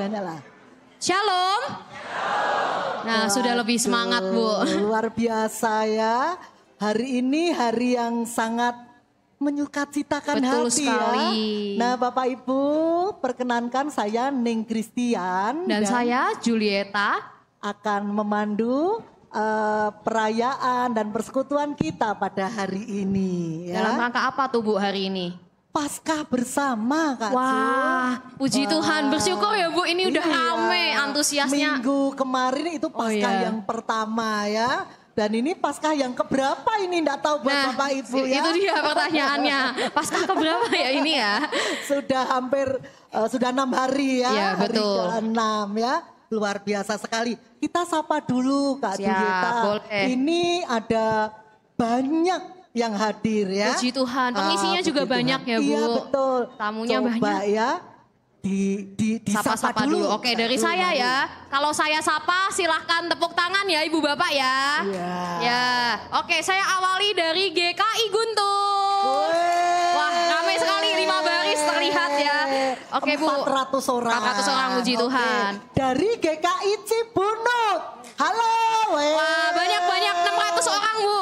udah nyala. Shalom. Nah, sudah lebih semangat, Bu. Luar biasa ya. Hari ini hari yang sangat menyukacitakan Betul hati sekali. ya. Nah, Bapak Ibu, perkenankan saya Ning Christian Dan saya Julieta akan memandu perayaan dan persekutuan kita pada hari ini ya. dalam rangka apa tuh Bu hari ini? Paskah bersama Kak Wah, puji Tuhan, bersyukur ya Bu, ini udah rame antusiasnya. Minggu kemarin itu Paskah yang pertama ya. Dan ini Paskah yang keberapa ini enggak tahu buat Bapak Ibu ya. Itu dia pertanyaannya, Paskah keberapa ya ini ya? Sudah hampir, sudah 6 hari ya. Ya betul. Hari ke-6 ya, luar biasa sekali. Kita sapa dulu Kak Julieta. Boleh. Ini ada banyak yang hadir ya. Puji Tuhan, pengisinya juga banyak ya Bu. Iya betul. Tamunya coba banyak. Ya, Sapa-sapa dulu. Oke, dari saya ya. Kalau saya sapa silahkan tepuk tangan ya Ibu Bapak ya. Iya. Ya, oke saya awali dari GKI Guntur. Wah ramai sekali 5 baris terlihat ya. Oke Bu. 400 orang. 400 orang puji Tuhan. Dari GKI Cibunut. Halo. Wah banyak 600 orang Bu.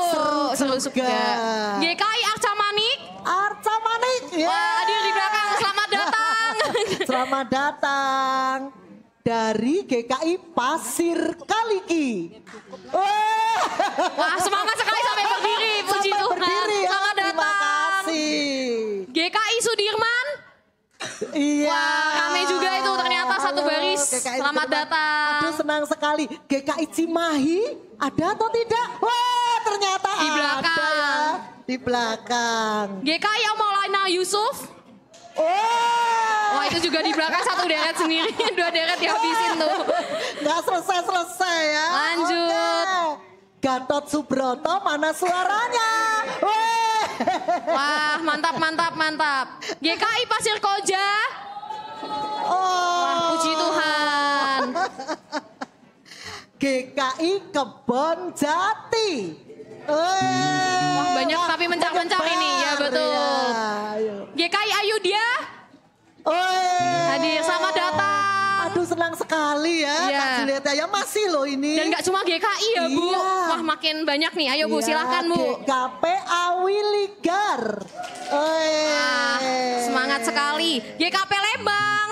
Seru juga. GKI Arca Manik. Arca Manik. Wah hadir di belakang, selamat datang. Selamat datang. Dari GKI Pasir Kaliki. Wah semangat sekali sampai berdiri, puji Sampai Tuhan. berdiri, ya. Selamat Terima datang. kasih. GKI Sudirman. Iya. Wah kami juga itu ternyata satu baris. GKI Selamat Sudirman. datang. Aduh senang sekali. GKI Cimahi ada atau tidak? Wah ternyata Di belakang. ada ya. Di belakang. GKI Maulana Yusuf. Wah itu juga di belakang satu deret sendiri, 2 deret dihabisin tuh. Nggak selesai ya. Lanjut. Oke. Gatot Subroto mana suaranya? Wah mantap. GKI Pasir Koja. Wah puji Tuhan. GKI Kebon Jati. Wah banyak tapi mencar-mencar ini ya betul. Ya, GKI Ayudya. Hadir, selamat datang. Aduh senang sekali ya Iya. Kak Julieta ya, masih loh ini. Dan gak cuma GKI ya Bu. Iya. Wah makin banyak nih, ayo Bu silahkan Bu. GKP Awiligar. Semangat sekali. GKP Lembang.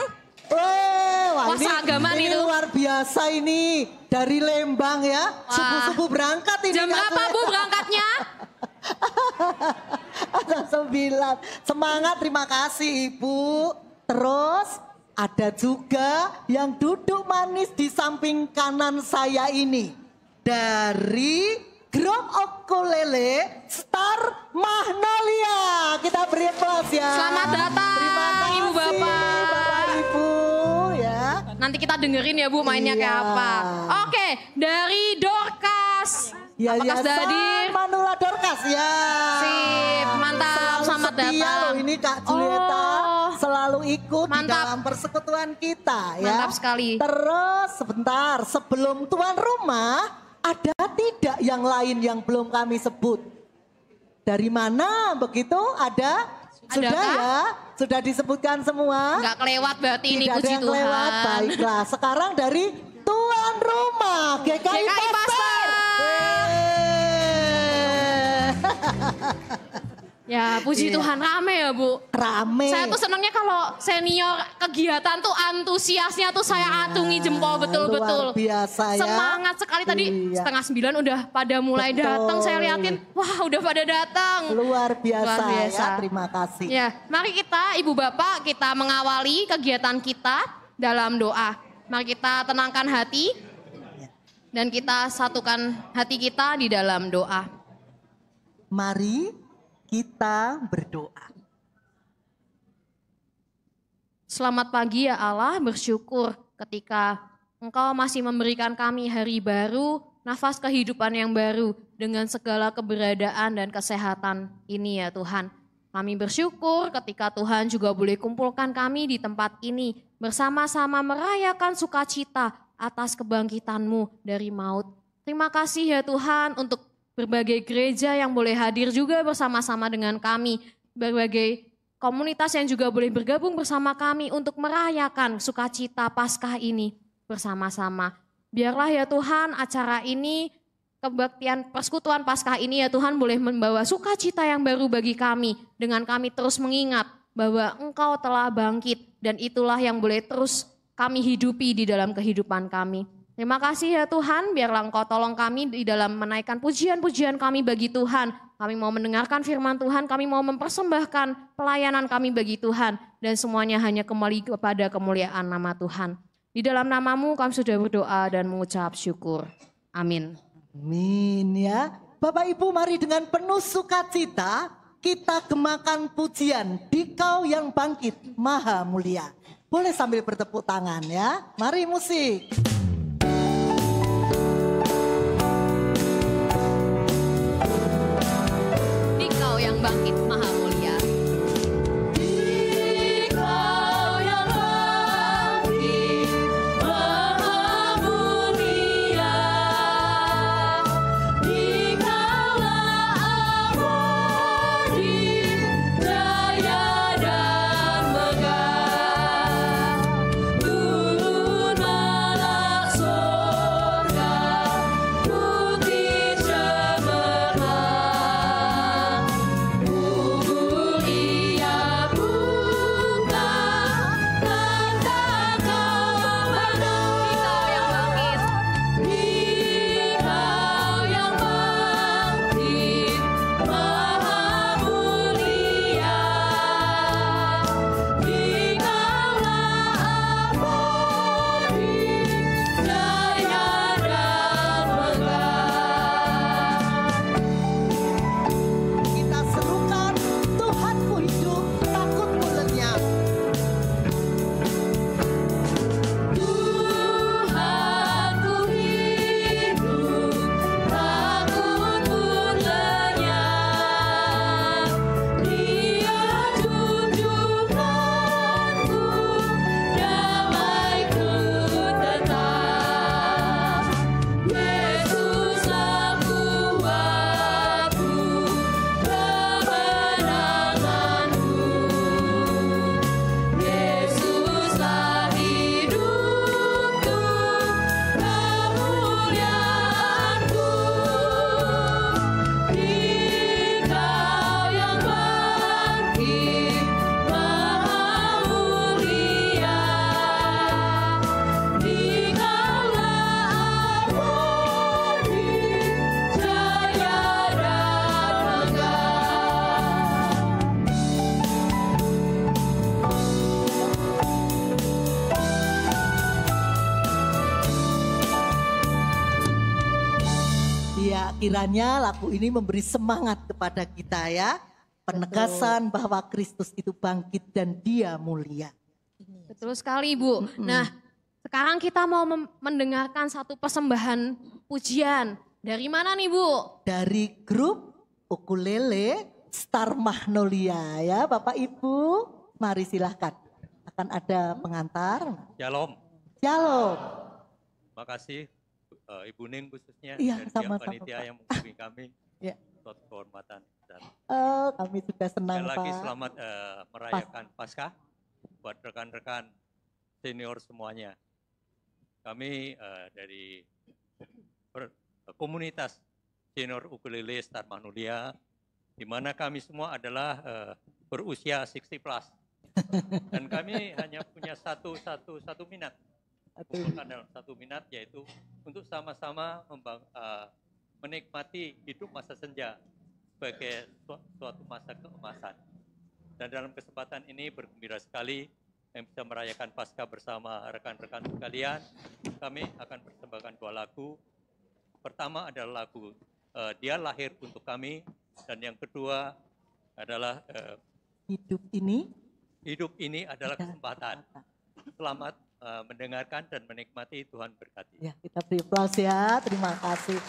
Wah, Wah, seagaman ini itu. luar biasa ini. Dari Lembang ya. Subuh-subuh berangkat ini. Jam Kak berapa Bu Julieta. berangkatnya? Ada 9. Semangat, terima kasih Ibu. Terus ada juga yang duduk manis di samping kanan saya ini. Dari grup ukulele Star Magnolia. Kita beri aplaus ya. Selamat datang Terima kasih Ibu Bapak. Bapak Ibu ya. Nanti kita dengerin ya Bu mainnya Iya. kayak apa. Oke, dari Dorcas. Apakah sudah hadir? Manula Dorcas ya. Sip, mantap, selamat setia datang. loh ini Kak Julieta. Oh. Selalu ikut di Mantap. dalam persekutuan kita ya. Mantap sekali. Terus sebentar sebelum tuan rumah, ada tidak yang lain yang belum kami sebut? Dari mana begitu? Ada? Sudah Adakah? ya? Sudah disebutkan semua? Nggak kelewat berarti ini Tidak ada puji yang Tuhan. lewat, baiklah. Sekarang dari tuan rumah GKI GKI Pasar. Ya puji Iya. Tuhan rame ya Bu. Rame. Saya tuh senangnya kalau senior kegiatan tuh antusiasnya tuh saya atungi jempol betul-betul. Luar biasa ya. Semangat sekali tadi Iya. 8:30 udah pada mulai Betul. datang. Saya liatin, wah udah pada datang. Luar biasa, Luar biasa. ya, terima kasih. Ya, mari kita Ibu Bapak kita mengawali kegiatan kita dalam doa. Mari kita tenangkan hati dan kita satukan hati kita di dalam doa. Mari kita berdoa. Selamat pagi ya Allah, bersyukur ketika Engkau masih memberikan kami hari baru, nafas kehidupan yang baru dengan segala keberadaan dan kesehatan ini ya Tuhan. Kami bersyukur ketika Tuhan juga boleh kumpulkan kami di tempat ini bersama-sama merayakan sukacita atas kebangkitan-Mu dari maut. Terima kasih ya Tuhan untuk berbagai gereja yang boleh hadir juga bersama-sama dengan kami, berbagai komunitas yang juga boleh bergabung bersama kami untuk merayakan sukacita Paskah ini bersama-sama. Biarlah ya Tuhan acara ini, kebaktian persekutuan Paskah ini ya Tuhan boleh membawa sukacita yang baru bagi kami. Dengan kami terus mengingat bahwa Engkau telah bangkit dan itulah yang boleh terus kami hidupi di dalam kehidupan kami. Terima kasih ya Tuhan, biarlah Engkau tolong kami di dalam menaikkan pujian-pujian kami bagi Tuhan. Kami mau mendengarkan firman Tuhan, kami mau mempersembahkan pelayanan kami bagi Tuhan. Dan semuanya hanya kembali kepada kemuliaan nama Tuhan. Di dalam nama-Mu kami sudah berdoa dan mengucap syukur. Amin. Amin ya. Bapak Ibu mari dengan penuh sukacita kita gemakan pujian Dikau yang bangkit maha mulia. Boleh sambil bertepuk tangan ya. Mari musik. Dikau yang bangkit maha mulia. Dikau yang bangkit maha mulia, Dikaulah abadi, jaya dan megah. Turun malak surga, putih cemerlang. Ia buka tanda kepada Dikau yang bangkit maha mulia, Dikaulah abadi, jaya dan megah. Kita serukan Tuhanku hidup, takutku lenyap. Tuhanku hidup, takut pun lenyap. Dia junjunganku, damaiku tetap. Yesuslah kuatku, kemenanganku. Yesuslah hidupku, kemuliaanku. Dikau yang bangkit maha mulia, Dikaulah abadi, jaya dan megah. Ya, kiranya lagu ini memberi semangat kepada kita ya. Penegasan bahwa Kristus itu bangkit dan Dia mulia. Betul sekali Ibu. Nah sekarang kita mau mendengarkan satu persembahan pujian. Dari mana nih Bu? Dari grup ukulele Star Magnolia ya Bapak Ibu. Mari silahkan. Akan ada pengantar. Shalom, Shalom. makasih Ibu Ning khususnya Iya, dan sama-sama, pihak panitia Pak. yang menghubungi kami Ya. suatu kehormatan dan Kami juga senang sekali lagi Pak. selamat merayakan Paskah buat rekan-rekan senior semuanya. Kami dari komunitas senior ukulele Star Magnolia, di mana kami semua adalah berusia 60 plus. Dan kami hanya punya satu minat. Kumpulkan dalam satu minat, yaitu untuk sama-sama menikmati hidup masa senja sebagai suatu masa keemasan. Dan dalam kesempatan ini bergembira sekali yang bisa merayakan Paskah bersama rekan-rekan sekalian. Kami akan persembahkan dua lagu. Pertama adalah lagu Dia Lahir Untuk Kami, dan yang kedua adalah Hidup ini Hidup Ini Adalah Kesempatan. Selamat mendengarkan dan menikmati. Tuhan berkati. ya, kita beri aplaus ya. Terima kasih.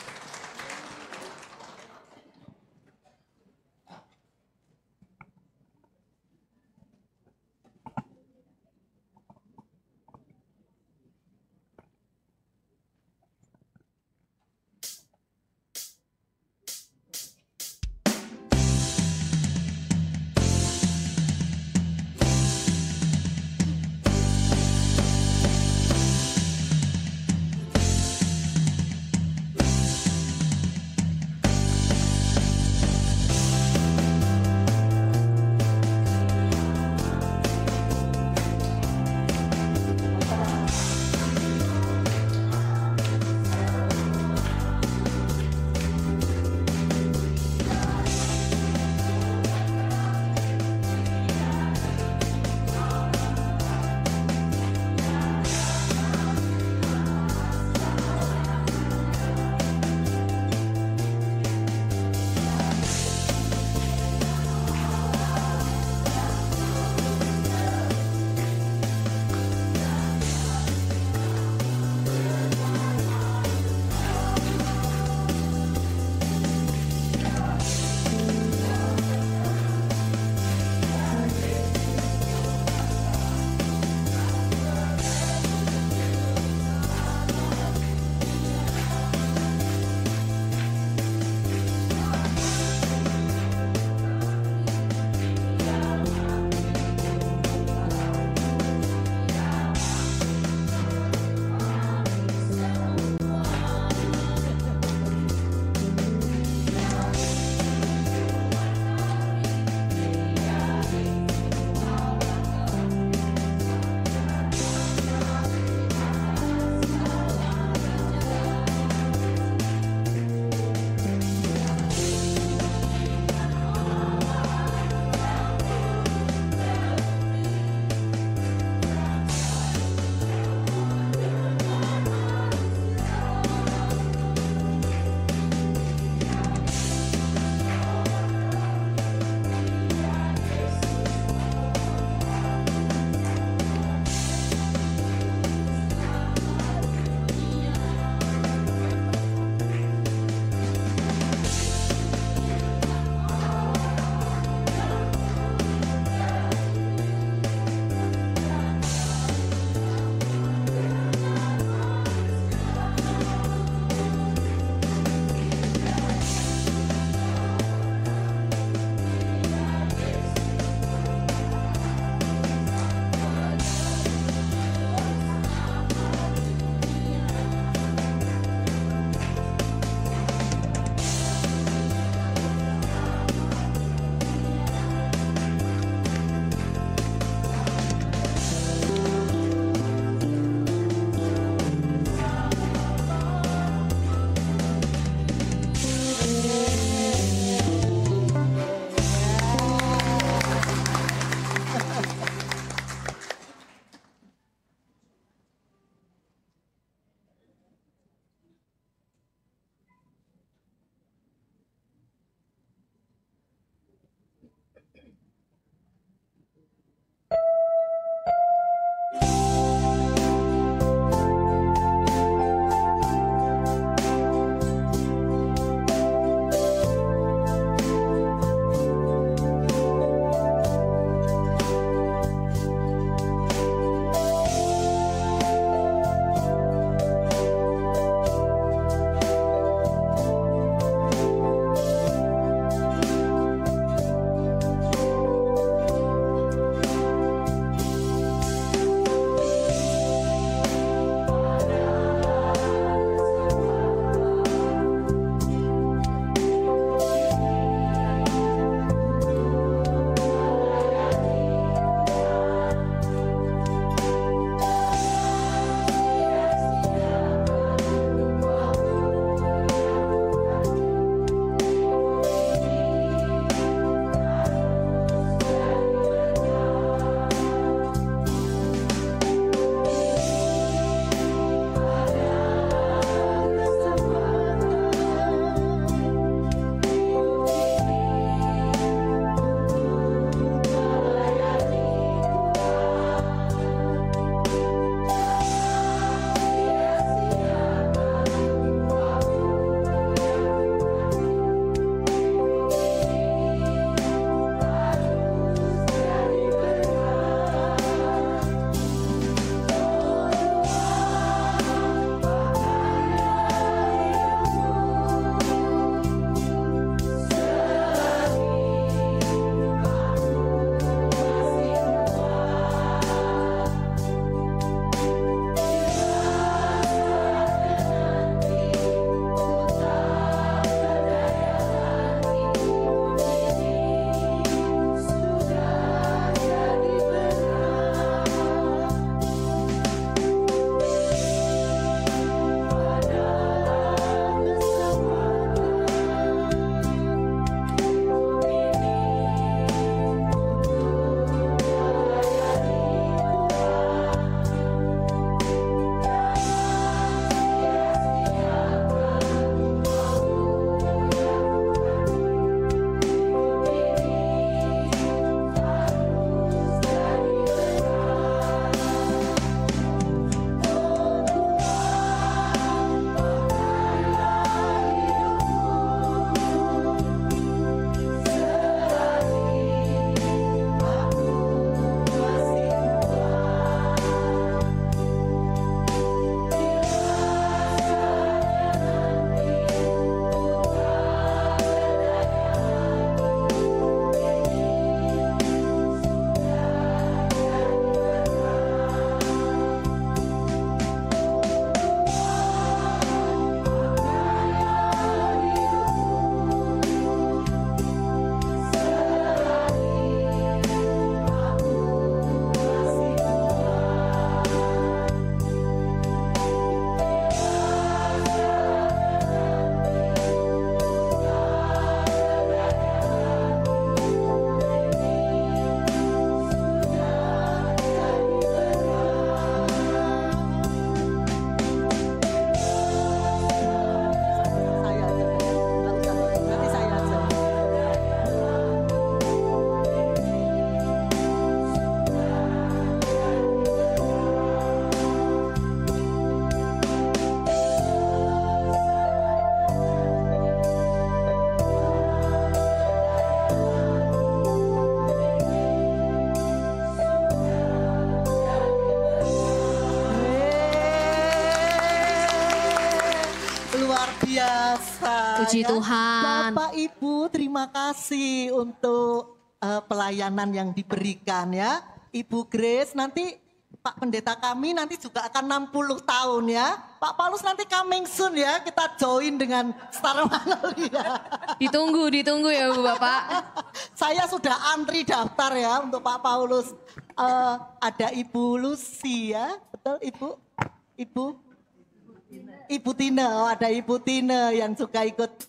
Puji ya. Tuhan. Bapak Ibu terima kasih untuk pelayanan yang diberikan ya. Ibu Grace nanti Pak Pendeta kami nanti juga akan 60 tahun ya. Pak Paulus nanti coming soon ya. Kita join dengan Star Magnolia. Ditunggu ya Bu Bapak. Saya sudah antri daftar ya untuk Pak Paulus. Ada Ibu Lucy ya. Betul Ibu? Ibu Tina, oh ada Ibu Tina yang juga ikut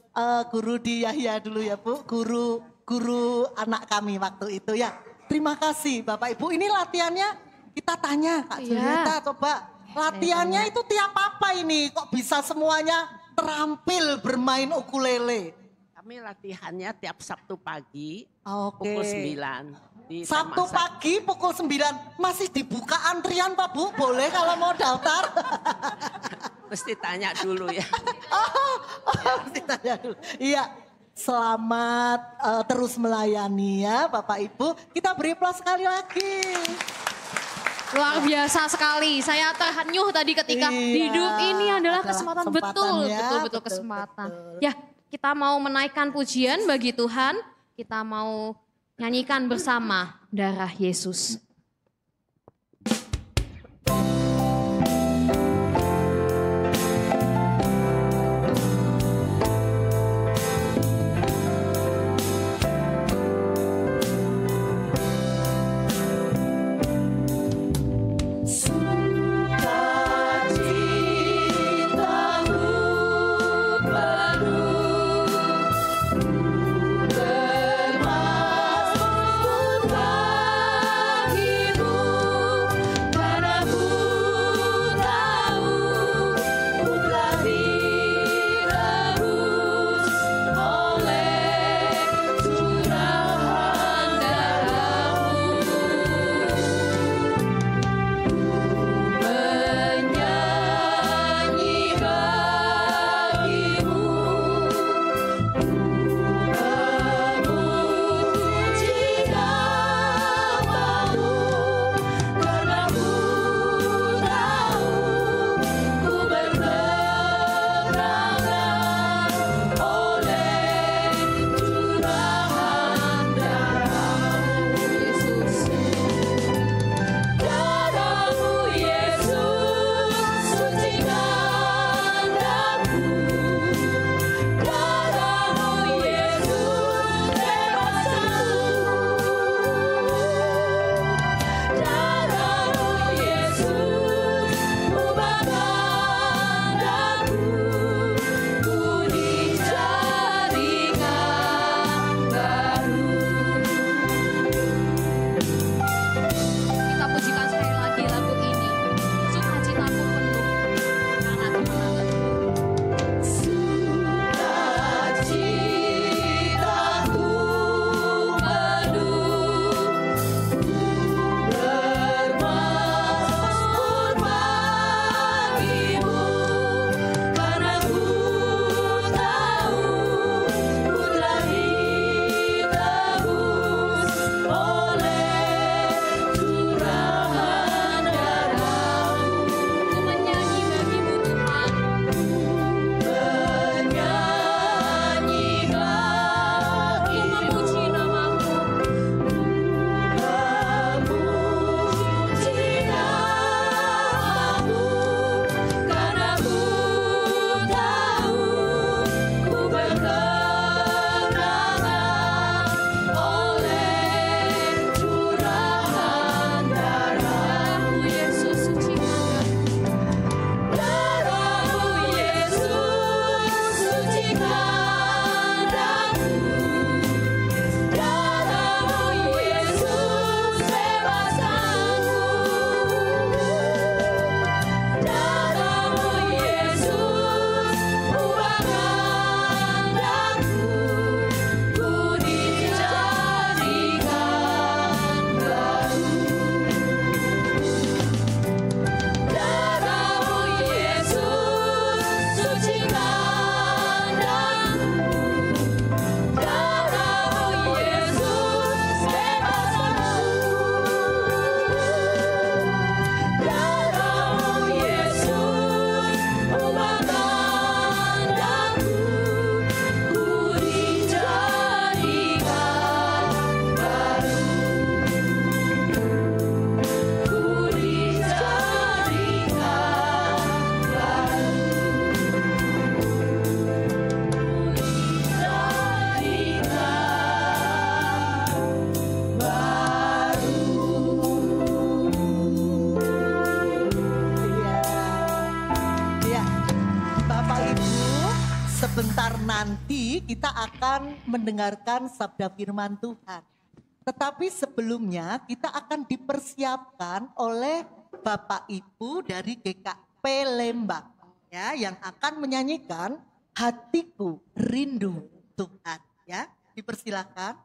guru di Yahya dulu ya Bu. Guru anak kami waktu itu ya. Terima kasih Bapak Ibu. Ini latihannya. Kita tanya Kak Julieta coba latihannya itu tiap apa ini kok bisa semuanya terampil bermain ukulele? Kami latihannya tiap Sabtu pagi Oke. pukul 9. Di Sabtu Taman pagi pukul 9 masih dibuka antrian Pak Bu? Boleh kalau mau daftar? Mesti tanya dulu ya. Mesti tanya dulu. Iya. Selamat terus melayani ya Bapak Ibu. Kita beri aplaus sekali lagi. Luar biasa sekali. Saya terhanyuh tadi ketika Iya, hidup ini adalah adalah kesempatan. kesempatan ya, Betul betul, kesempatan. betul. Ya, kita mau menaikkan pujian bagi Tuhan. Kita mau nyanyikan bersama Darah Yesus. Termasuk bagi nanti kita akan mendengarkan sabda firman Tuhan. Tetapi sebelumnya kita akan dipersiapkan oleh Bapak Ibu dari GKP Lembang ya, yang akan menyanyikan Hatiku Rindu Tuhan ya. Dipersilakan.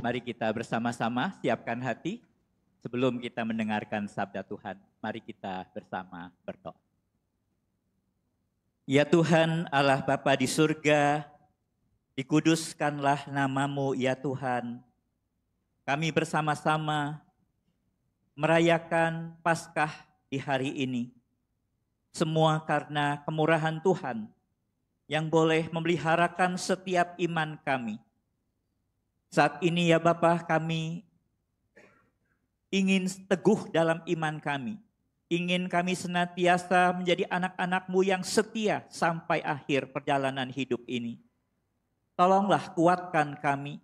Mari kita bersama-sama siapkan hati sebelum kita mendengarkan sabda Tuhan. Mari kita bersama berdoa. Ya Tuhan Allah Bapa di surga, dikuduskanlah nama-Mu ya Tuhan. Kami bersama-sama merayakan Paskah di hari ini. Semua karena kemurahan Tuhan yang boleh memeliharakan setiap iman kami. Saat ini ya Bapa, kami ingin teguh dalam iman kami. Ingin kami senantiasa menjadi anak-anak-Mu yang setia sampai akhir perjalanan hidup ini. Tolonglah kuatkan kami,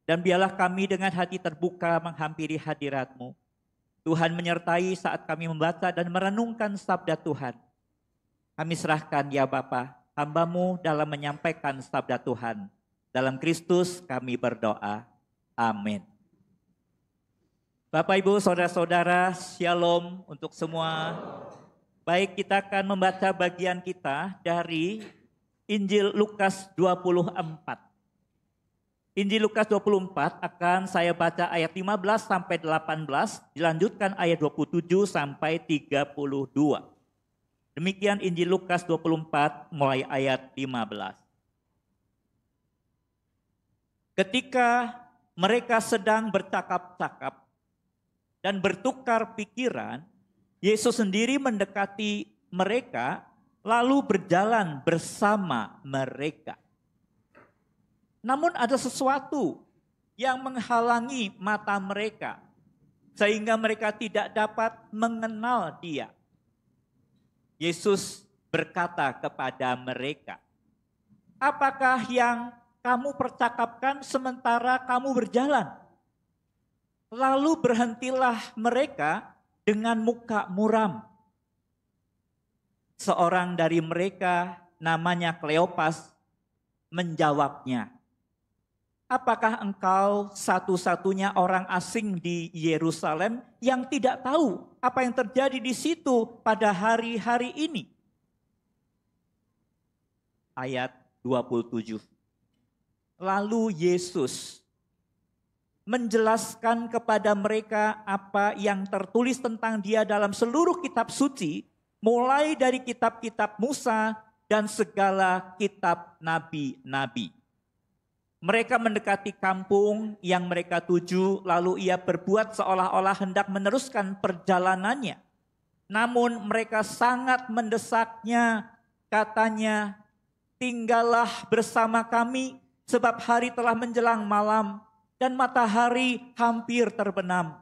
dan biarlah kami dengan hati terbuka menghampiri hadirat-Mu. Tuhan menyertai saat kami membaca dan merenungkan sabda Tuhan. Kami serahkan ya Bapa, hamba-Mu dalam menyampaikan sabda Tuhan. Dalam Kristus kami berdoa. Amin. Bapak, Ibu, Saudara-saudara, Shalom untuk semua. Baik, kita akan membaca bagian kita dari Injil Lukas 24. Injil Lukas 24 akan saya baca ayat 15 sampai 18, dilanjutkan ayat 27 sampai 32. Demikian Injil Lukas 24 mulai ayat 15. Ketika mereka sedang bercakap-cakap dan bertukar pikiran, Yesus sendiri mendekati mereka lalu berjalan bersama mereka. Namun ada sesuatu yang menghalangi mata mereka sehingga mereka tidak dapat mengenal Dia. Yesus berkata kepada mereka, "Apakah yang kamu percakapkan sementara kamu berjalan?" Lalu berhentilah mereka dengan muka muram. Seorang dari mereka namanya Kleopas menjawabnya, "Apakah engkau satu-satunya orang asing di Yerusalem yang tidak tahu apa yang terjadi di situ pada hari-hari ini?" Ayat 27. Lalu Yesus menjelaskan kepada mereka apa yang tertulis tentang Dia dalam seluruh kitab suci, mulai dari kitab-kitab Musa dan segala kitab nabi-nabi. Mereka mendekati kampung yang mereka tuju, lalu Ia berbuat seolah-olah hendak meneruskan perjalanannya. Namun mereka sangat mendesaknya, katanya, "Tinggallah bersama kami, sebab hari telah menjelang malam dan matahari hampir terbenam."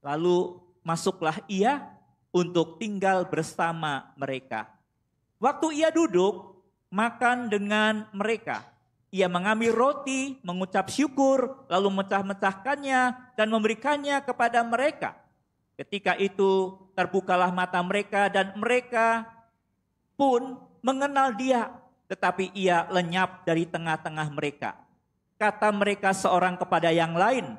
Lalu masuklah Ia untuk tinggal bersama mereka. Waktu Ia duduk makan dengan mereka, Ia mengambil roti, mengucap syukur, lalu memecah-mecahkannya dan memberikannya kepada mereka. Ketika itu terbukalah mata mereka dan mereka pun mengenal Dia, tetapi Ia lenyap dari tengah-tengah mereka. Kata mereka seorang kepada yang lain,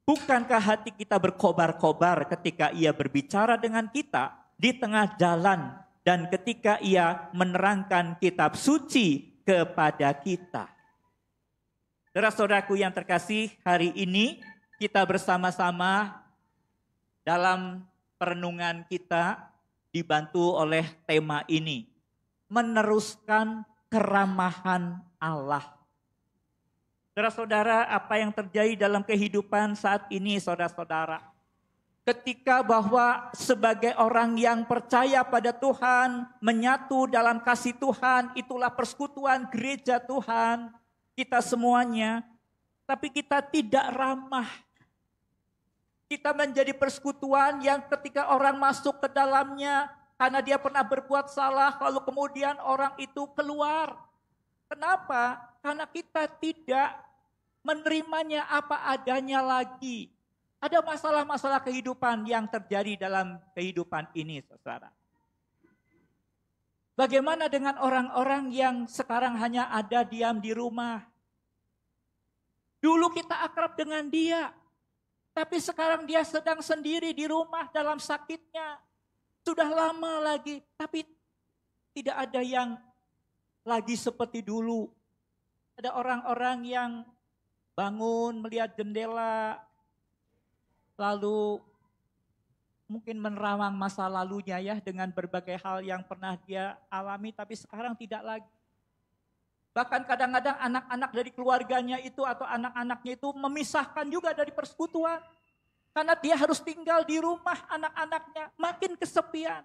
"Bukankah hati kita berkobar-kobar ketika Ia berbicara dengan kita di tengah jalan dan ketika Ia menerangkan kitab suci kepada kita?" Saudara-saudaraku yang terkasih, hari ini kita bersama-sama dalam perenungan kita dibantu oleh tema ini, meneruskan keramahan Allah. Saudara-saudara, apa yang terjadi dalam kehidupan saat ini, saudara-saudara? Ketika bahwa sebagai orang yang percaya pada Tuhan, menyatu dalam kasih Tuhan, itulah persekutuan gereja Tuhan, kita semuanya. Tapi kita tidak ramah. Kita menjadi persekutuan yang ketika orang masuk ke dalamnya, karena dia pernah berbuat salah, lalu kemudian orang itu keluar. Kenapa? Karena kita tidak menerimanya apa adanya lagi. Ada masalah-masalah kehidupan yang terjadi dalam kehidupan ini, saudara. Bagaimana dengan orang-orang yang sekarang hanya ada diam di rumah? Dulu kita akrab dengan dia, tapi sekarang dia sedang sendiri di rumah dalam sakitnya. Sudah lama lagi, tapi tidak ada yang lagi seperti dulu. Ada orang-orang yang bangun melihat jendela, lalu mungkin menerawang masa lalunya ya dengan berbagai hal yang pernah dia alami tapi sekarang tidak lagi. Bahkan kadang-kadang anak-anak dari keluarganya itu atau anak-anaknya itu memisahkan juga dari persekutuan. Karena dia harus tinggal di rumah anak-anaknya, makin kesepian.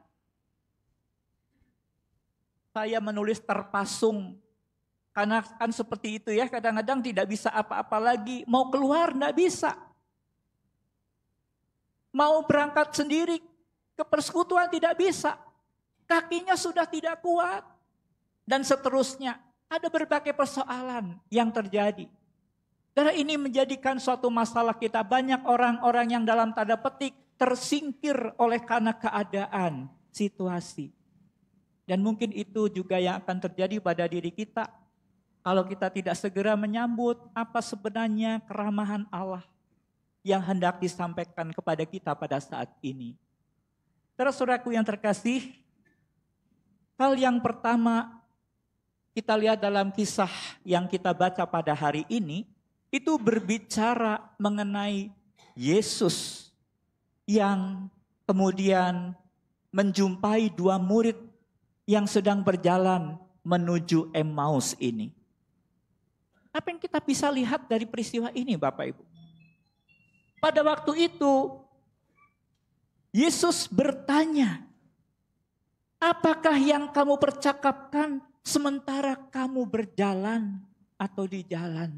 Saya menulis terpasung, karena kan seperti itu ya, kadang-kadang tidak bisa apa-apa lagi. Mau keluar tidak bisa. Mau berangkat sendiri ke persekutuan tidak bisa. Kakinya sudah tidak kuat. Dan seterusnya. Ada berbagai persoalan yang terjadi. Karena ini menjadikan suatu masalah kita. Banyak orang-orang yang dalam tanda petik tersingkir oleh karena keadaan, situasi. Dan mungkin itu juga yang akan terjadi pada diri kita. Kalau kita tidak segera menyambut apa sebenarnya keramahan Allah yang hendak disampaikan kepada kita pada saat ini. Saudaraku yang terkasih, hal yang pertama kita lihat dalam kisah yang kita baca pada hari ini, itu berbicara mengenai Yesus yang kemudian menjumpai dua murid yang sedang berjalan menuju Emmaus ini. Apa yang kita bisa lihat dari peristiwa ini Bapak Ibu? Pada waktu itu, Yesus bertanya, apakah yang kamu percakapkan sementara kamu berjalan atau di jalan?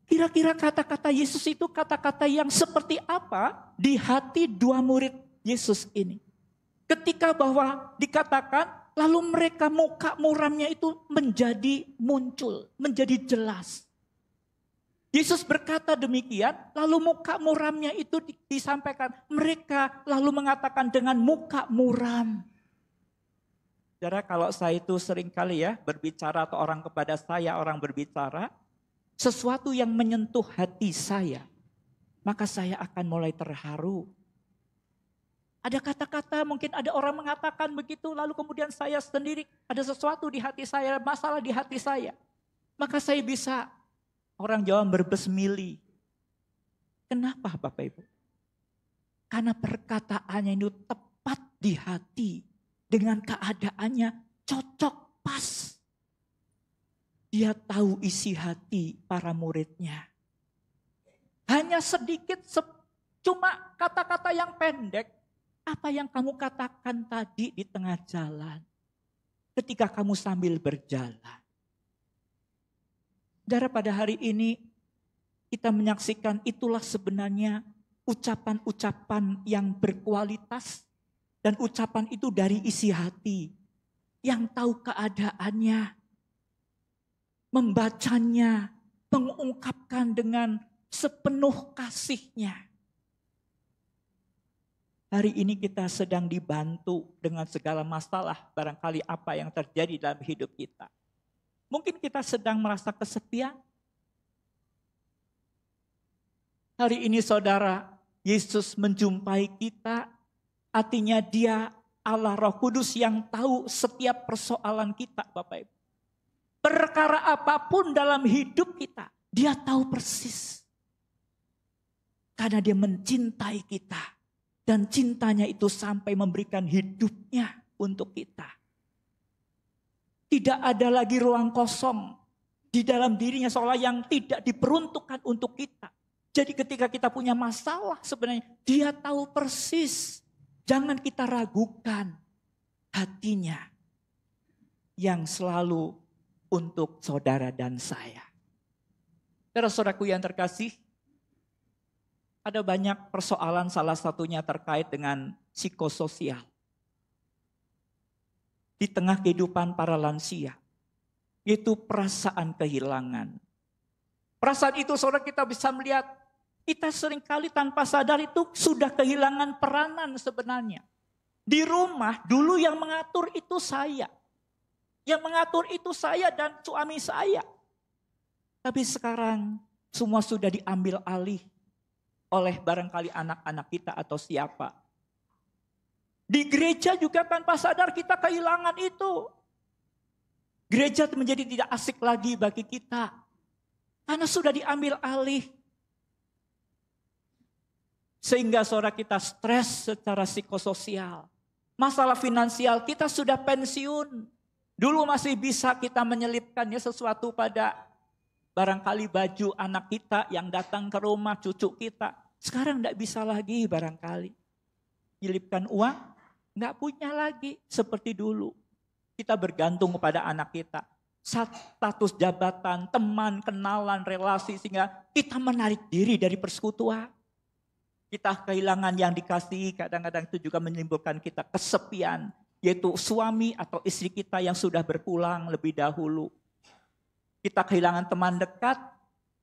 Kira-kira kata-kata Yesus itu kata-kata yang seperti apa di hati dua murid Yesus ini? Ketika bahwa dikatakan, lalu mereka muka muramnya itu menjadi muncul, menjadi jelas. Yesus berkata demikian, lalu muka muramnya itu disampaikan. Mereka lalu mengatakan dengan muka muram. Saudara, kalau saya itu sering kali ya berbicara atau orang kepada saya, orang berbicara, sesuatu yang menyentuh hati saya, maka saya akan mulai terharu. Ada kata-kata, mungkin ada orang mengatakan begitu, lalu kemudian saya sendiri ada sesuatu di hati saya, masalah di hati saya. Maka saya bisa, orang Jawa berbesmili. Kenapa Bapak Ibu? Karena perkataannya itu tepat di hati. Dengan keadaannya cocok pas. Dia tahu isi hati para muridnya. Hanya sedikit, cuma kata-kata yang pendek. Apa yang kamu katakan tadi di tengah jalan. Ketika kamu sambil berjalan. Saudara, pada hari ini kita menyaksikan itulah sebenarnya ucapan-ucapan yang berkualitas. Dan ucapan itu dari isi hati yang tahu keadaannya, membacanya, mengungkapkan dengan sepenuh kasihnya. Hari ini kita sedang dibantu dengan segala masalah, barangkali apa yang terjadi dalam hidup kita. Mungkin kita sedang merasa kesepian. Hari ini saudara, Yesus menjumpai kita. Artinya dia Allah Roh Kudus yang tahu setiap persoalan kita Bapak Ibu. Perkara apapun dalam hidup kita, dia tahu persis. Karena dia mencintai kita. Dan cintanya itu sampai memberikan hidupnya untuk kita. Tidak ada lagi ruang kosong di dalam dirinya seolah yang tidak diperuntukkan untuk kita. Jadi ketika kita punya masalah sebenarnya dia tahu persis. Jangan kita ragukan hatinya yang selalu untuk saudara dan saya. Saudara-saudaraku yang terkasih, ada banyak persoalan, salah satunya terkait dengan psikososial. Di tengah kehidupan para lansia, yaitu perasaan kehilangan. Perasaan itu saudara kita bisa melihat, kita seringkali tanpa sadar itu sudah kehilangan peranan sebenarnya. Di rumah dulu yang mengatur itu saya. Yang mengatur itu saya dan suami saya. Tapi sekarang semua sudah diambil alih oleh barangkali anak-anak kita atau siapa. Di gereja juga tanpa sadar kita kehilangan itu. Gereja menjadi tidak asik lagi bagi kita. Karena sudah diambil alih. Sehingga saudara kita stres secara psikososial. Masalah finansial, kita sudah pensiun. Dulu masih bisa kita menyelipkannya sesuatu pada barangkali baju anak kita yang datang ke rumah cucu kita. Sekarang tidak bisa lagi barangkali. Menyelipkan uang, nggak punya lagi seperti dulu. Kita bergantung kepada anak kita. Status jabatan, teman, kenalan, relasi, sehingga kita menarik diri dari persekutuan. Kita kehilangan yang dikasihi, kadang-kadang itu juga menimbulkan kita kesepian. Yaitu suami atau istri kita yang sudah berpulang lebih dahulu. Kita kehilangan teman dekat,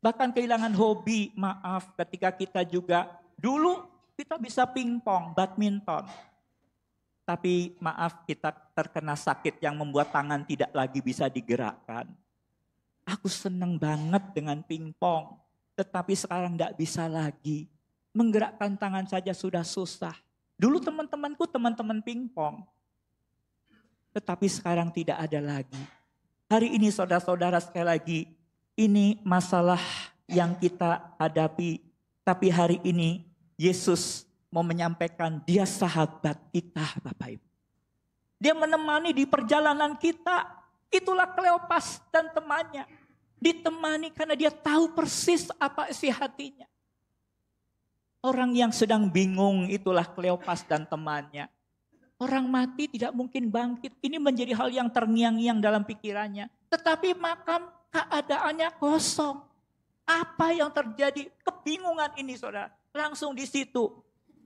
bahkan kehilangan hobi, maaf ketika kita juga dulu kita bisa pingpong, badminton. Tapi maaf kita terkena sakit yang membuat tangan tidak lagi bisa digerakkan. Aku senang banget dengan pingpong, tetapi sekarang tidak bisa lagi. Menggerakkan tangan saja sudah susah. Dulu teman-temanku teman-teman pingpong. Tetapi sekarang tidak ada lagi. Hari ini saudara-saudara sekali lagi, ini masalah yang kita hadapi. Tapi hari ini Yesus mau menyampaikan dia sahabat kita Bapak Ibu. Dia menemani di perjalanan kita. Itulah Kleopas dan temannya. Ditemani karena dia tahu persis apa isi hatinya. Orang yang sedang bingung itulah Kleopas dan temannya. Orang mati tidak mungkin bangkit. Ini menjadi hal yang terngiang-ngiang dalam pikirannya. Tetapi makam keadaannya kosong. Apa yang terjadi? Kebingungan ini saudara. Langsung di situ.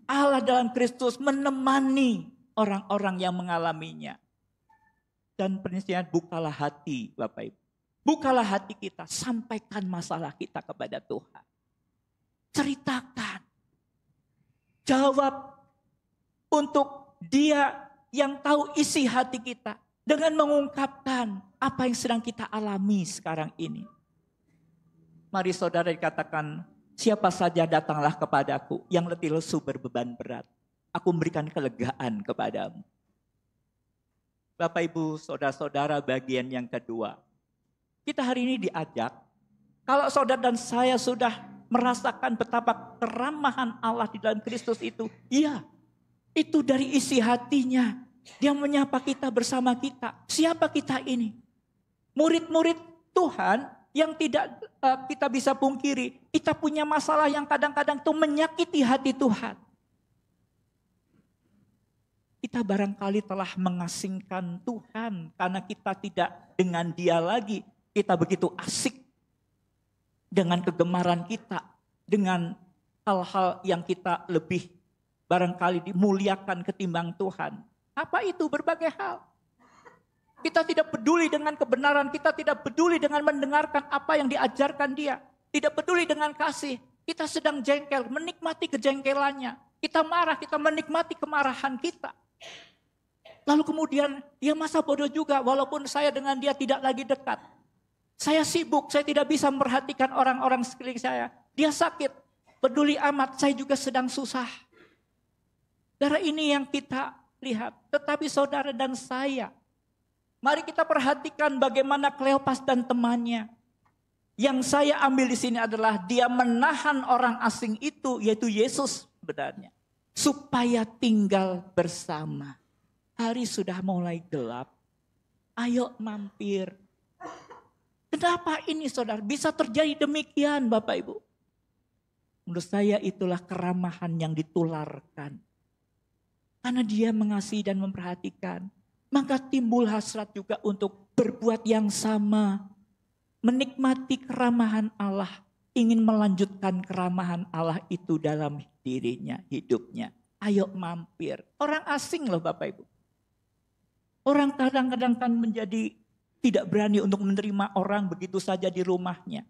Allah dalam Kristus menemani orang-orang yang mengalaminya. Dan prinsipnya bukalah hati Bapak Ibu. Bukalah hati kita. Sampaikan masalah kita kepada Tuhan. Ceritakan. Jawab untuk Dia yang tahu isi hati kita dengan mengungkapkan apa yang sedang kita alami sekarang ini. Mari saudara dikatakan, siapa saja datanglah kepadaku yang letih lesu berbeban berat. Aku memberikan kelegaan kepadamu. Bapak Ibu, saudara-saudara bagian yang kedua. Kita hari ini diajak, kalau saudara dan saya sudah merasakan betapa keramahan Allah di dalam Kristus itu, iya. Itu dari isi hatinya. Dia menyapa kita bersama kita. Siapa kita ini? Murid-murid Tuhan yang tidak kita bisa pungkiri. Kita punya masalah yang kadang-kadang itu menyakiti hati Tuhan. Kita barangkali telah mengasingkan Tuhan. Karena kita tidak dengan Dia lagi. Kita begitu asik dengan kegemaran kita. Dengan hal-hal yang kita lebih barangkali dimuliakan ketimbang Tuhan. Apa itu? Berbagai hal. Kita tidak peduli dengan kebenaran. Kita tidak peduli dengan mendengarkan apa yang diajarkan Dia. Tidak peduli dengan kasih. Kita sedang jengkel, menikmati kejengkelannya. Kita marah, kita menikmati kemarahan kita. Lalu kemudian, ya masa bodoh juga walaupun saya dengan dia tidak lagi dekat. Saya sibuk, saya tidak bisa memperhatikan orang-orang sekeliling saya. Dia sakit, peduli amat, saya juga sedang susah. Saudara, ini yang kita lihat. Tetapi saudara dan saya, mari kita perhatikan bagaimana Kleopas dan temannya. Yang saya ambil di sini adalah dia menahan orang asing itu, yaitu Yesus sebenarnya. Supaya tinggal bersama. Hari sudah mulai gelap. Ayo mampir. Kenapa ini saudara bisa terjadi demikian Bapak Ibu? Menurut saya itulah keramahan yang ditularkan. Karena dia mengasihi dan memperhatikan. Maka timbul hasrat juga untuk berbuat yang sama. Menikmati keramahan Allah. Ingin melanjutkan keramahan Allah itu dalam dirinya, hidupnya. Ayo mampir. Orang asing loh Bapak Ibu. Orang kadang-kadang kan menjadi tidak berani untuk menerima orang begitu saja di rumahnya.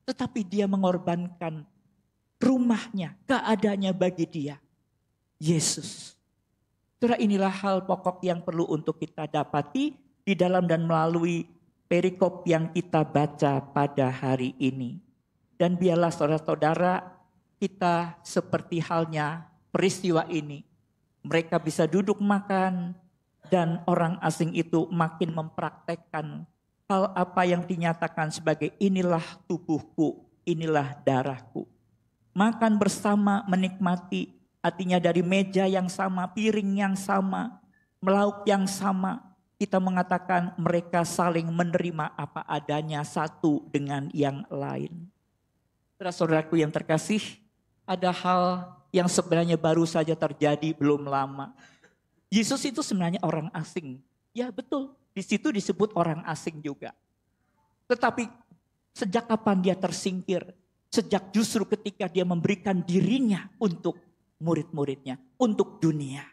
Tetapi dia mengorbankan rumahnya, keadaannya bagi dia. Yesus. Saudara, inilah hal pokok yang perlu untuk kita dapati di dalam dan melalui perikop yang kita baca pada hari ini. Dan biarlah saudara-saudara kita seperti halnya peristiwa ini. Mereka bisa duduk makan dan orang asing itu makin mempraktekkan hal apa yang dinyatakan sebagai inilah tubuhku, inilah darahku. Makan bersama, menikmati, artinya dari meja yang sama, piring yang sama, lauk yang sama. Kita mengatakan mereka saling menerima apa adanya satu dengan yang lain. Saudara-saudaraku yang terkasih, ada hal yang sebenarnya baru saja terjadi belum lama. Yesus itu sebenarnya orang asing. Ya betul, di situ disebut orang asing juga. Tetapi sejak kapan dia tersingkir? Sejak justru ketika dia memberikan dirinya untuk murid-muridnya, untuk dunia.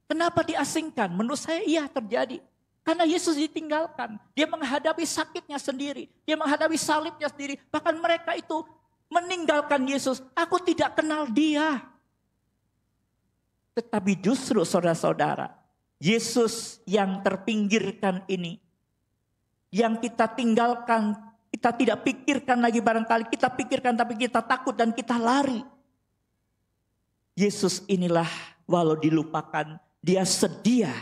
Kenapa diasingkan? Menurut saya iya terjadi. Karena Yesus ditinggalkan. Dia menghadapi sakitnya sendiri. Dia menghadapi salibnya sendiri. Bahkan mereka itu meninggalkan Yesus. Aku tidak kenal dia. Tetapi justru saudara-saudara, Yesus yang terpinggirkan ini, yang kita tinggalkan, kita tidak pikirkan lagi barangkali, kita pikirkan tapi kita takut dan kita lari. Yesus inilah walau dilupakan, dia sedia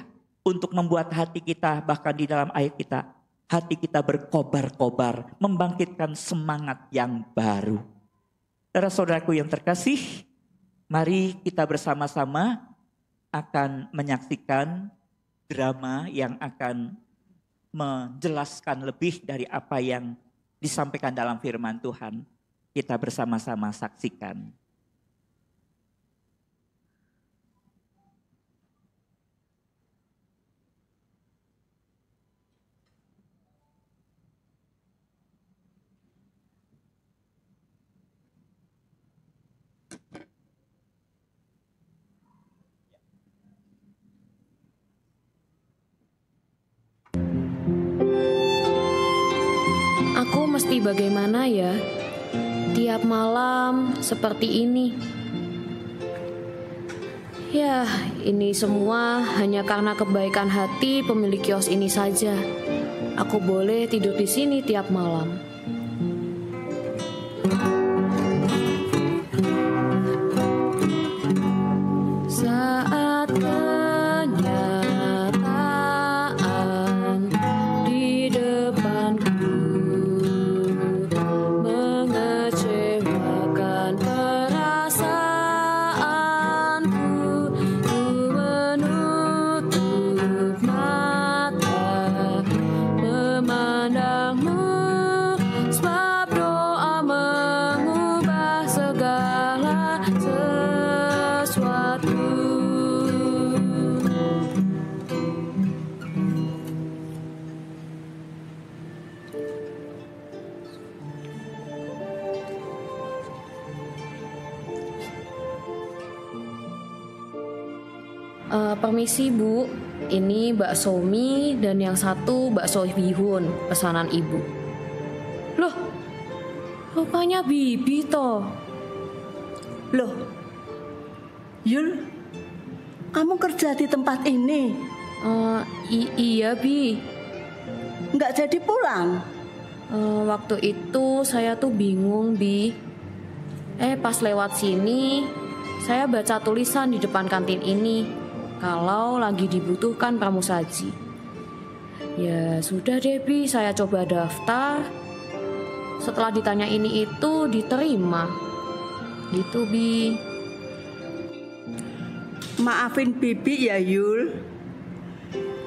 untuk membuat hati kita, bahkan di dalam ayat kita, hati kita berkobar-kobar, membangkitkan semangat yang baru. Saudara-saudaraku yang terkasih, mari kita bersama-sama akan menyaksikan drama yang akan menjelaskan lebih dari apa yang disampaikan dalam firman Tuhan. Kita bersama-sama saksikan. Aku mesti bagaimana ya? Tiap malam seperti ini. Ya, ini semua hanya karena kebaikan hati pemilik kios ini saja. Aku boleh tidur di sini tiap malam. Saat kenyataan di depanku mengecewakan perasaanku, ku menutup mata memandangmu, sebab doa mengubah segala sesuatu. Permisi Bu, ini bakso mie dan yang satu bakso bihun pesanan Ibu. Loh, rupanya Bibi toh. Loh, Yul, kamu kerja di tempat ini? Iya Bi. Nggak jadi pulang? Waktu itu saya tuh bingung Bi. Pas lewat sini, saya baca tulisan di depan kantin ini kalau lagi dibutuhkan pramusaji. Ya sudah deh Bi, saya coba daftar. Setelah ditanya ini itu diterima. Gitu Bi. Maafin Bibi ya Yul,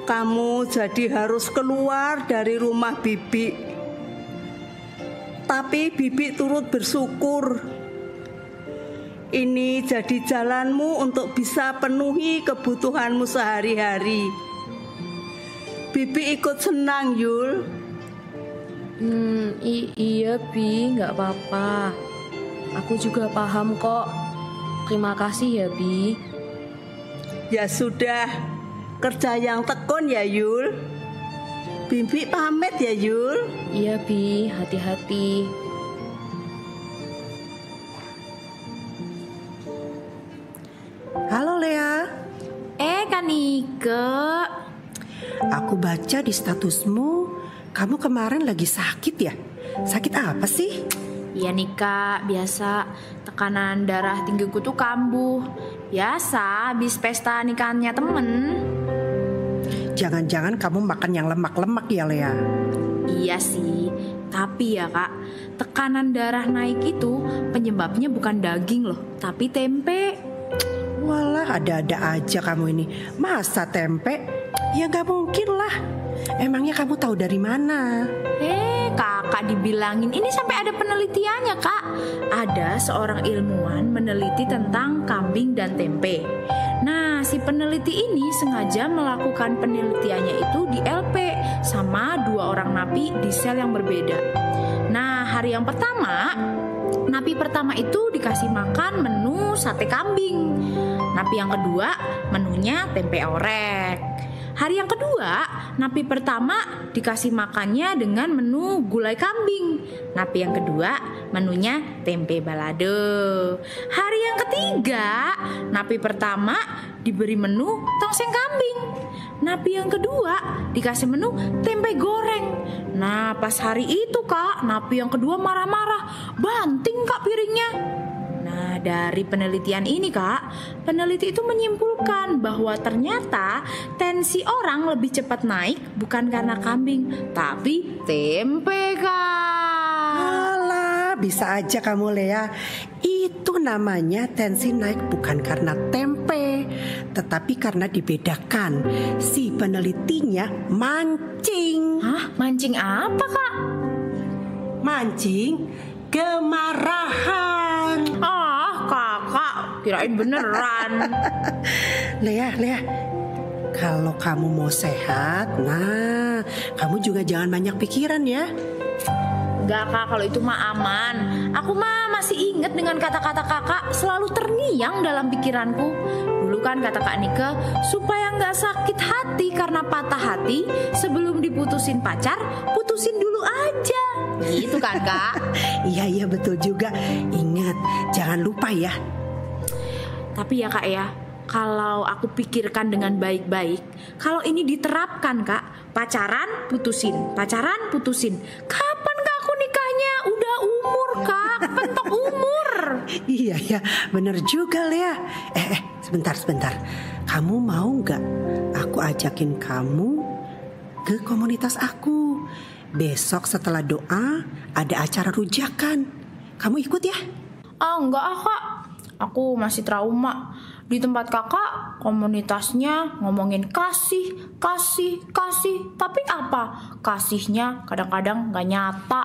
kamu jadi harus keluar dari rumah Bibi. Tapi Bibi turut bersyukur. Ini jadi jalanmu untuk bisa penuhi kebutuhanmu sehari-hari. Bibi ikut senang Yul. Iya Bi, nggak apa-apa. Aku juga paham kok. Terima kasih ya Bi. Ya sudah, kerja yang tekun ya Yul. Bibi pamit ya Yul. Iya Bi, hati-hati. Halo Lea, Kanike. aku baca di statusmu kamu kemarin lagi sakit ya? Sakit apa sih? Iya nih Kak, biasa tekanan darah tinggiku tuh kambuh. Biasa habis pesta nikahannya temen. Jangan-jangan kamu makan yang lemak-lemak ya Lea? Iya sih, tapi ya Kak, tekanan darah naik itu penyebabnya bukan daging loh, tapi tempe. Walah, ada-ada aja kamu ini. Masa tempe? Ya gak mungkin lah. Emangnya kamu tahu dari mana? Kakak dibilangin, ini sampai ada penelitiannya Kak. Ada seorang ilmuwan meneliti tentang kambing dan tempe. Nah, si peneliti ini sengaja melakukan penelitiannya itu di LP sama 2 orang napi di sel yang berbeda. Nah, hari yang pertama, napi pertama itu dikasih makan menu sate kambing. Napi yang kedua, menunya tempe orek. Hari yang kedua, napi pertama dikasih makannya dengan menu gulai kambing. Napi yang kedua, menunya tempe balado. Hari yang ketiga, napi pertama diberi menu tongseng kambing. Napi yang kedua dikasih menu tempe goreng. Nah, pas hari itu Kak, napi yang kedua marah-marah, banting Kak piringnya. Nah, dari penelitian ini Kak, peneliti itu menyimpulkan bahwa ternyata tensi orang lebih cepat naik bukan karena kambing, tapi tempe Kak. Alah, bisa aja kamu Lea. Itu namanya tensi naik bukan karena tempe, tetapi karena dibedakan. Si penelitinya mancing. Hah? Mancing apa Kak? Mancing kemarahan. Kakak, kirain beneran. Lea, kalau kamu mau sehat, nah kamu juga jangan banyak pikiran ya. Enggak Kak, kalau itu mah aman. Aku mah masih inget dengan kata-kata kakak, selalu terngiang dalam pikiranku. Dulu kan kata Kak Nike, supaya nggak sakit hati karena patah hati, sebelum diputusin pacar, putusin dulu aja. Gitu kan Kak? Iya betul juga. Ingat, jangan lupa ya. Tapi ya Kak ya, kalau aku pikirkan dengan baik-baik, kalau ini diterapkan Kak, pacaran putusin. Kapan Kak aku nikahnya? Udah umur Kak, pentok umur. Iya ya, bener juga Lea. Sebentar. Kamu mau nggak aku ajakin kamu ke komunitas aku? Besok setelah doa ada acara rujakan. Kamu ikut ya? Enggak Kak. Aku masih trauma. Di tempat kakak komunitasnya ngomongin kasih. Tapi apa? Kasihnya kadang-kadang gak nyata.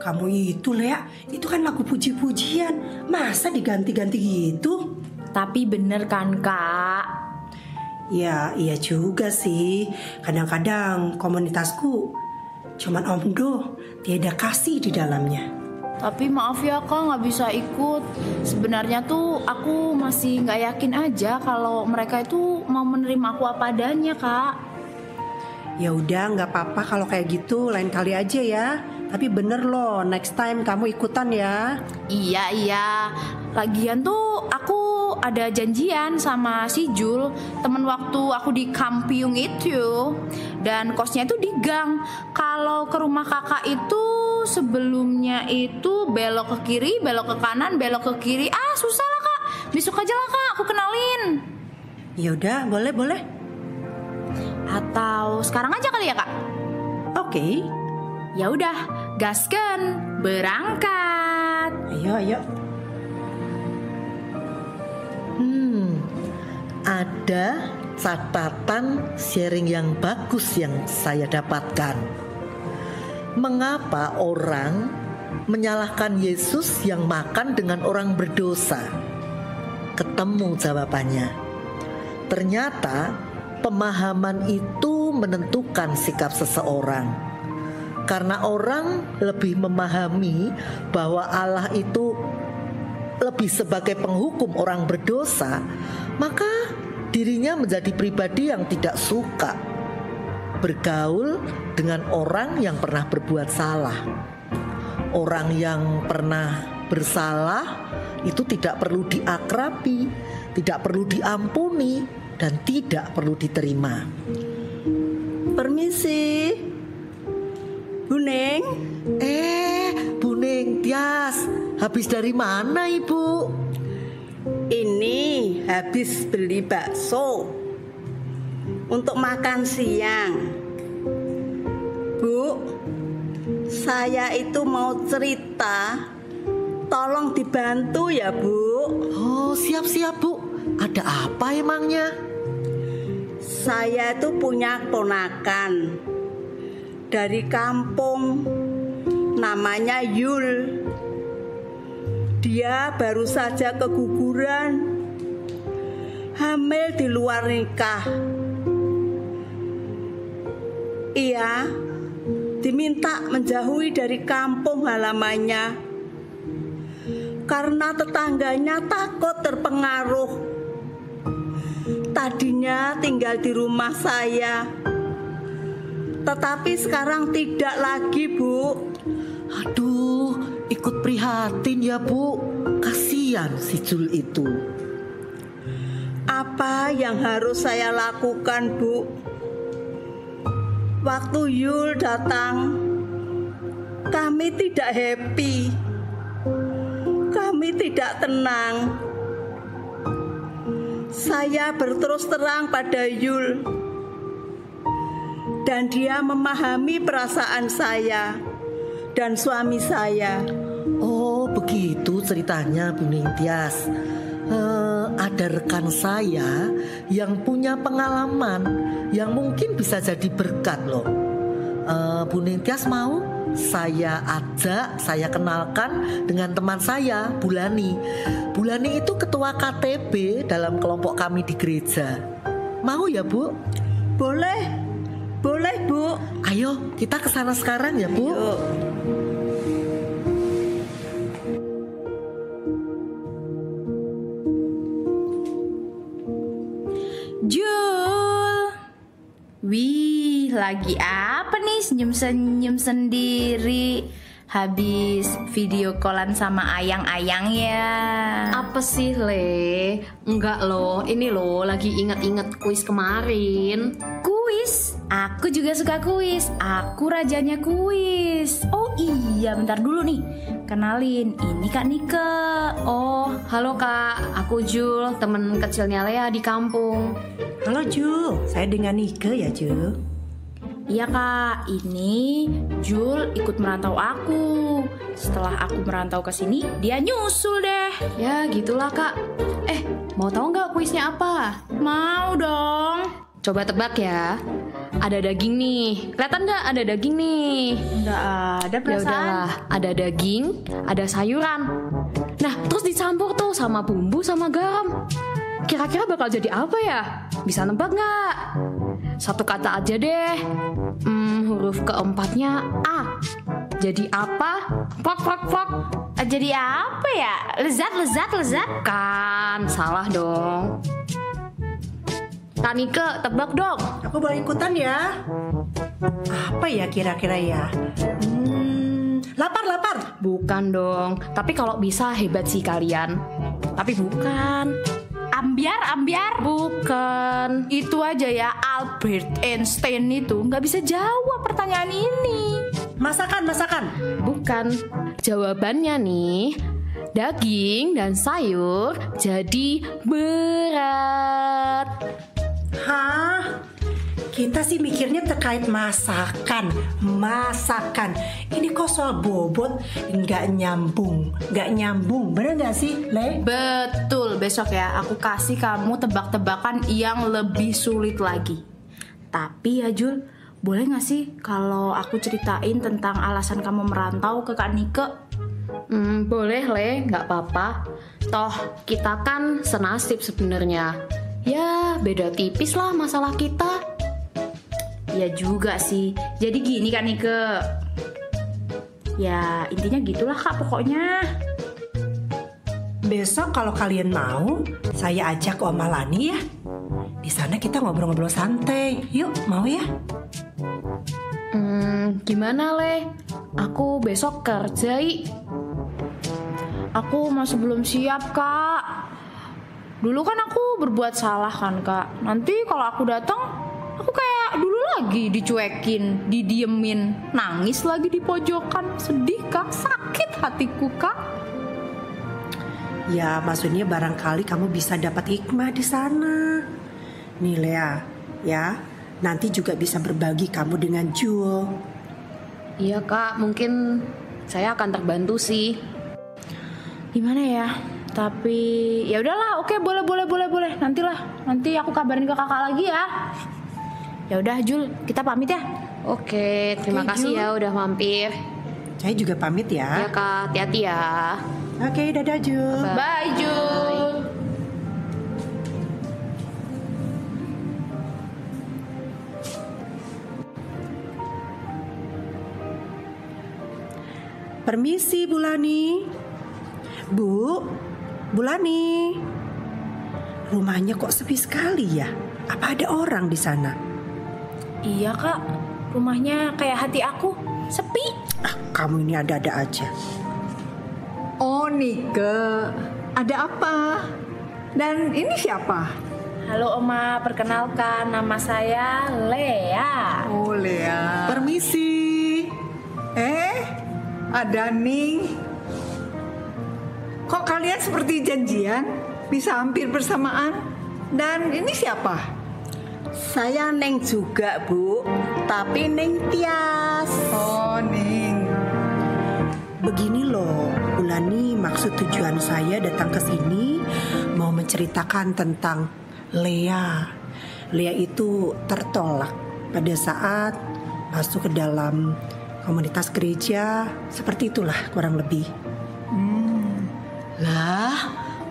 Kamu itu Lea, itu kan lagu puji-pujian. Masa diganti-ganti gitu? Tapi bener kan Kak? Ya iya juga sih. Kadang-kadang komunitasku cuman omdo, tiada kasih di dalamnya. Tapi maaf ya Kak, gak bisa ikut. Sebenarnya tuh aku masih gak yakin aja kalau mereka itu mau menerima aku apa adanya Kak. Ya udah nggak apa-apa kalau kayak gitu, lain kali aja ya. Tapi bener loh, next time kamu ikutan ya. Iya. Lagian tuh aku ada janjian sama si Jul, temen waktu aku di Kampiung itu. Dan kosnya itu di gang. Kalau ke rumah kakak itu sebelumnya itu belok ke kiri, belok ke kanan, belok ke kiri. Susah lah Kak. Besok aja lah Kak, aku kenalin. Ya udah, boleh. Atau sekarang aja kali ya Kak? Oke. Ya udah, gasken, berangkat. Ayo. Ada catatan sharing yang bagus yang saya dapatkan. Mengapa orang menyalahkan Yesus yang makan dengan orang berdosa? Ketemu jawabannya. Ternyata pemahaman itu menentukan sikap seseorang. Karena orang lebih memahami bahwa Allah itu lebih sebagai penghukum orang berdosa, maka dirinya menjadi pribadi yang tidak suka bergaul dengan orang yang pernah berbuat salah. Orang yang pernah bersalah itu tidak perlu diakrabi, tidak perlu diampuni, dan tidak perlu diterima. Permisi, Bu Neng. Bu Neng Tias, habis dari mana Ibu? Ini habis beli bakso untuk makan siang. Bu, saya itu mau cerita, tolong dibantu ya Bu. Oh, siap-siap Bu. Ada apa emangnya? Saya itu punya ponakan dari kampung, namanya Yul. Dia baru saja keguguran, hamil di luar nikah. Ia diminta menjauhi dari kampung halamannya karena tetangganya takut terpengaruh. Tadinya tinggal di rumah saya, tetapi sekarang tidak lagi, Bu. Aduh, ikut prihatin ya Bu. Kasihan si Jul itu. Apa yang harus saya lakukan, Bu? Waktu Yul datang, kami tidak happy. Kami tidak tenang. Saya berterus terang pada Yul, dan dia memahami perasaan saya dan suami saya. Oh, begitu ceritanya Bu Ningtyas. Ada rekan saya yang punya pengalaman yang mungkin bisa jadi berkat loh. Bu Ningtyas mau saya ajak, saya kenalkan dengan teman saya, Bulani. Bulani itu ketua KTB dalam kelompok kami di gereja. Mau ya Bu? Boleh, boleh Bu. Ayo kita ke sana sekarang ya Bu. Ayo. Jul, wih, lagi apa nih senyum-senyum sendiri? Habis video callan sama ayang-ayang ya? Apa sih Le? Enggak loh, ini loh lagi inget-inget kuis kemarin. Kuis? Aku juga suka kuis. Aku rajanya kuis. Oh iya, bentar dulu nih. Kenalin, ini Kak Nike. Oh, halo Kak, aku Jul, temen kecilnya Lea di kampung. Halo Jul, saya dengan Nike ya Jul. Iya Kak, ini Jul ikut merantau aku. Setelah aku merantau ke sini, dia nyusul deh. Ya gitulah Kak. Mau tahu nggak kuisnya apa? Mau dong. Coba tebak ya. Ada daging nih. Kelihatan nggak ada daging nih? Nggak ada Ya perasaan. udahlah, ada daging, ada sayuran. Nah, terus dicampur tuh sama bumbu sama garam. Kira-kira bakal jadi apa ya? Bisa nebak nggak? Satu kata aja deh. Huruf keempatnya A. Jadi apa? Pok pok pok. Jadi apa ya? Lezat, lezat, lezat. Kan, salah dong. Kak Nike, tebak dong. Aku boleh ikutan ya? Apa ya kira-kira ya? Lapar. Bukan dong. Tapi kalau bisa hebat sih kalian. Tapi bukan. Ambiar. Bukan. Itu aja ya, Albert Einstein itu nggak bisa jawab pertanyaan ini. Masakan. Bukan. Jawabannya nih, daging dan sayur jadi berat. Hah? Kita sih mikirnya terkait masakan. Ini kok soal bobot nggak nyambung. Bener nggak sih, Le? Betul, besok ya aku kasih kamu tebak-tebakan yang lebih sulit lagi. Tapi ya Jul, boleh gak sih kalau aku ceritain tentang alasan kamu merantau ke Kak Nike? Boleh Le, nggak apa-apa. Toh kita kan senasib sebenarnya. Ya, beda tipis lah masalah kita. Ya juga sih. Jadi gini kan Nike. Ya, intinya gitulah Kak pokoknya. Besok kalau kalian mau, saya ajak Oma Lani ya. Di sana kita ngobrol-ngobrol santai. Yuk, mau ya? Gimana Le? Aku besok kerja. Aku masih belum siap Kak. Dulu kan aku berbuat salah kan Kak. Nanti kalau aku datang, aku kayak dulu lagi dicuekin, didiemin, nangis lagi di pojokan. Sedih Kak, sakit hatiku Kak. Ya, maksudnya barangkali kamu bisa dapat hikmah di sana. Nih Lea, ya, nanti juga bisa berbagi kamu dengan Jul. Iya Kak, mungkin saya akan terbantu sih. Gimana ya? Tapi ya udahlah, oke, boleh. Nanti aku kabarin ke kakak lagi ya. Ya udah Jul, kita pamit ya. Oke, terima kasih ya udah mampir. Saya juga pamit Ya ya. Kak, hati-hati ya. Oke, dadah Jul. Bye Jul. Permisi Bu Lani. Bu Lani. Rumahnya kok sepi sekali ya? Apa ada orang di sana? Iya Kak, rumahnya kayak hati aku, sepi. Ah, kamu ini ada-ada aja. Oh Nike, ada apa? Dan ini siapa? Halo Oma, perkenalkan nama saya Lea. Oh Lea. Permisi. Ada Ning. Kok kalian seperti janjian? Bisa hampir bersamaan? Dan ini siapa? Saya Neng juga, Bu. Tapi Neng Tias. Oh Ning. Begini loh, Bu Lani, maksud tujuan saya datang ke sini mau menceritakan tentang Lea. Lea itu tertolak pada saat masuk ke dalam komunitas gereja, seperti itulah kurang lebih. Lah,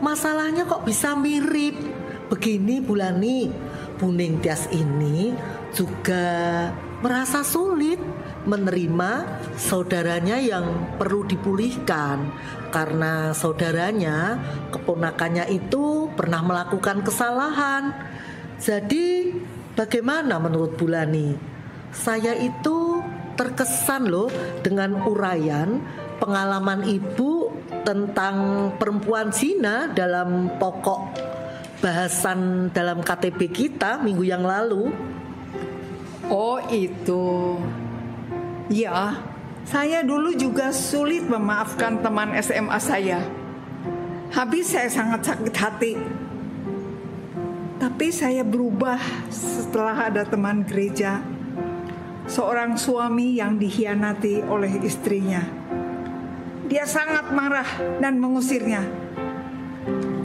masalahnya kok bisa mirip? Begini Bu Lani, Bu Ning Tias ini juga merasa sulit menerima saudaranya yang perlu dipulihkan karena saudaranya, keponakannya itu pernah melakukan kesalahan. Jadi bagaimana menurut Bu Lani? Saya itu terkesan loh dengan uraian pengalaman ibu tentang perempuan zina dalam pokok bahasan dalam KTB kita minggu yang lalu. Oh itu. Ya, saya dulu juga sulit memaafkan teman SMA saya. Habis saya sangat sakit hati. Tapi saya berubah setelah ada teman gereja, seorang suami yang dikhianati oleh istrinya. Dia sangat marah dan mengusirnya.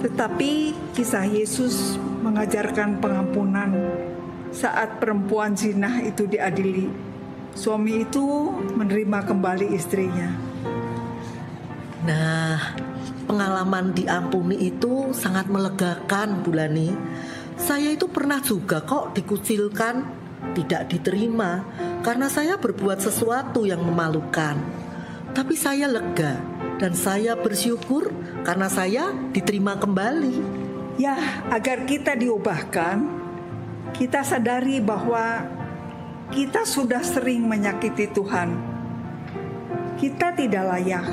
Tetapi kisah Yesus mengajarkan pengampunan saat perempuan zina itu diadili. Suami itu menerima kembali istrinya. Nah, pengalaman diampuni itu sangat melegakan Bu Lani. Saya itu pernah juga kok dikucilkan, tidak diterima karena saya berbuat sesuatu yang memalukan. Tapi saya lega dan saya bersyukur karena saya diterima kembali. Ya, agar kita diubahkan, kita sadari bahwa kita sudah sering menyakiti Tuhan. Kita tidak layak,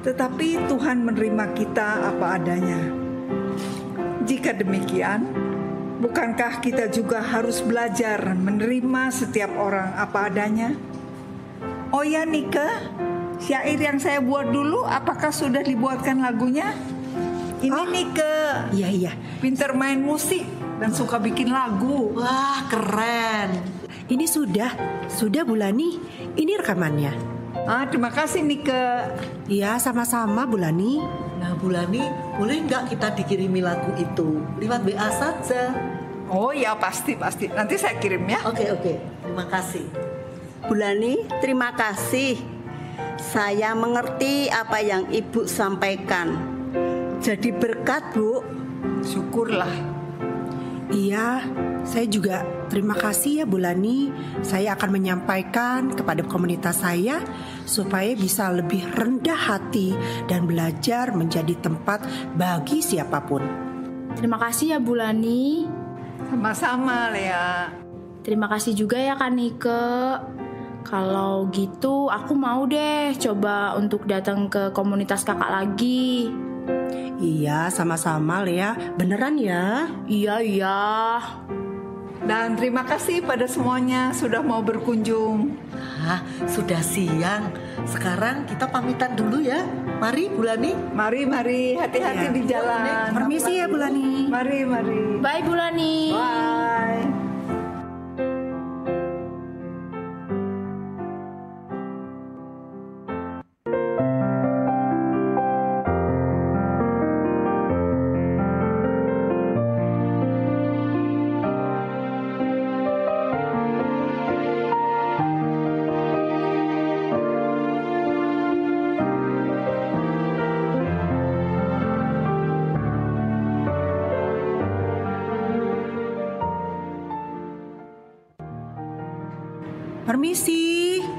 tetapi Tuhan menerima kita apa adanya. Jika demikian, bukankah kita juga harus belajar menerima setiap orang apa adanya? Oh ya Nike, syair yang saya buat dulu apakah sudah dibuatkan lagunya? Ini Nike. Iya. Pinter main musik dan suka bikin lagu. Wah, keren. Ini sudah Bu Lani, ini rekamannya. Terima kasih Nike. Iya, sama-sama Bu Lani. Nah Bu Lani, boleh nggak kita dikirimi lagu itu? Lewat WA saja. Oh ya pasti. Nanti saya kirim ya. Oke. Terima kasih. Bu Lani, terima kasih. Saya mengerti apa yang Ibu sampaikan. Jadi berkat, Bu. Syukurlah. Iya, saya juga terima kasih ya Bu Lani. Saya akan menyampaikan kepada komunitas saya supaya bisa lebih rendah hati dan belajar menjadi tempat bagi siapapun. Terima kasih ya Bu Lani. Sama-sama Lea. Terima kasih juga ya Kak Nike. Kalau gitu aku mau deh coba untuk datang ke komunitas kakak lagi. Iya, sama-sama Lea. Beneran ya? Iya. Dan terima kasih pada semuanya sudah mau berkunjung. Sudah siang. Sekarang kita pamitan dulu ya. Mari Bu Lani. Mari, hati-hati di jalan. Permisi ya Bu Lani. Mari. Bye Bu Lani. Bye.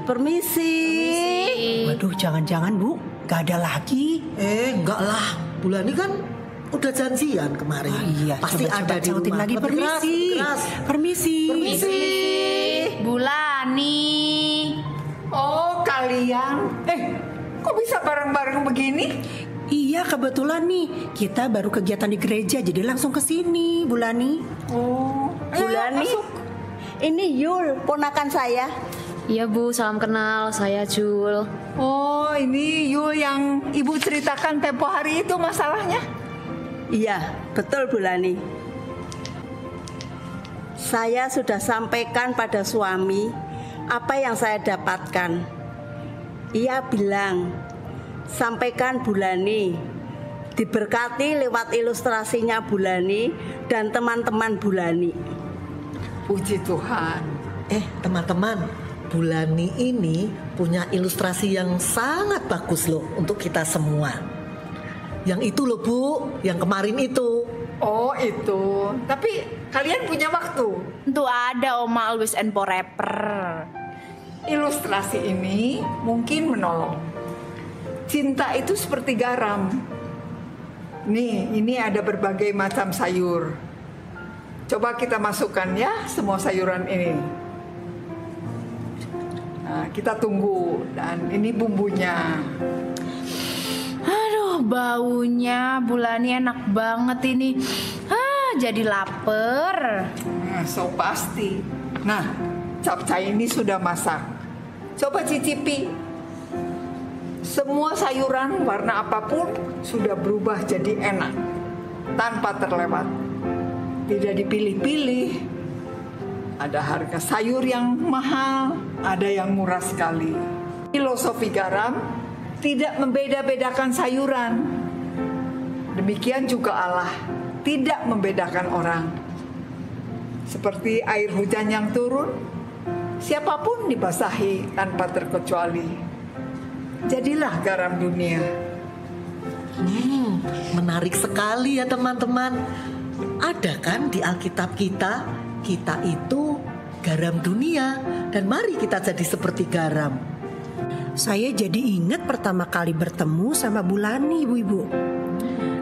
Permisi. Waduh, jangan-jangan Bu, gak ada lagi. Enggak lah. Bu Lani kan udah janjian kemarin. Iya, Pasti coba ada di sautin rumah. lagi. Keras. Permisi. Bu Lani. Oh, kalian. Kok bisa bareng-bareng begini? Iya, kebetulan nih kita baru kegiatan di gereja, jadi langsung ke sini, Bu Lani. Oh, Bu Lani. Ini Yul, ponakan saya. Iya Bu, salam kenal. Saya Jul. Oh, ini Yul yang Ibu ceritakan tempo hari itu masalahnya? Iya, betul Bu Lani. Saya sudah sampaikan pada suami apa yang saya dapatkan. Ia bilang, sampaikan Bu Lani. Diberkati lewat ilustrasinya Bu Lani dan teman-teman Bu Lani. Puji Tuhan. Teman-teman, Bu Lani ini punya ilustrasi yang sangat bagus loh untuk kita semua. Yang itu loh Bu, yang kemarin itu. Oh, itu. Tapi kalian punya waktu. Tentu ada Oma Always and Forever. Ilustrasi ini mungkin menolong. Cinta itu seperti garam. Nih, ini ada berbagai macam sayur. Coba kita masukkan ya semua sayuran ini. Nah, kita tunggu. Dan ini bumbunya. Aduh, baunya Bu Lani enak banget ini. Jadi lapar. So pasti. Nah, capcay ini sudah masak. Coba cicipi. Semua sayuran warna apapun sudah berubah jadi enak tanpa terlewat. Tidak dipilih-pilih. Ada harga sayur yang mahal, ada yang murah sekali. Filosofi garam tidak membeda-bedakan sayuran. Demikian juga Allah tidak membedakan orang. Seperti air hujan yang turun, siapapun dibasahi tanpa terkecuali. Jadilah garam dunia. Menarik sekali ya teman-teman. Ada kan di Alkitab kita itu garam dunia. Dan mari kita jadi seperti garam. Saya jadi ingat pertama kali bertemu sama Bu Lani, Ibu-ibu.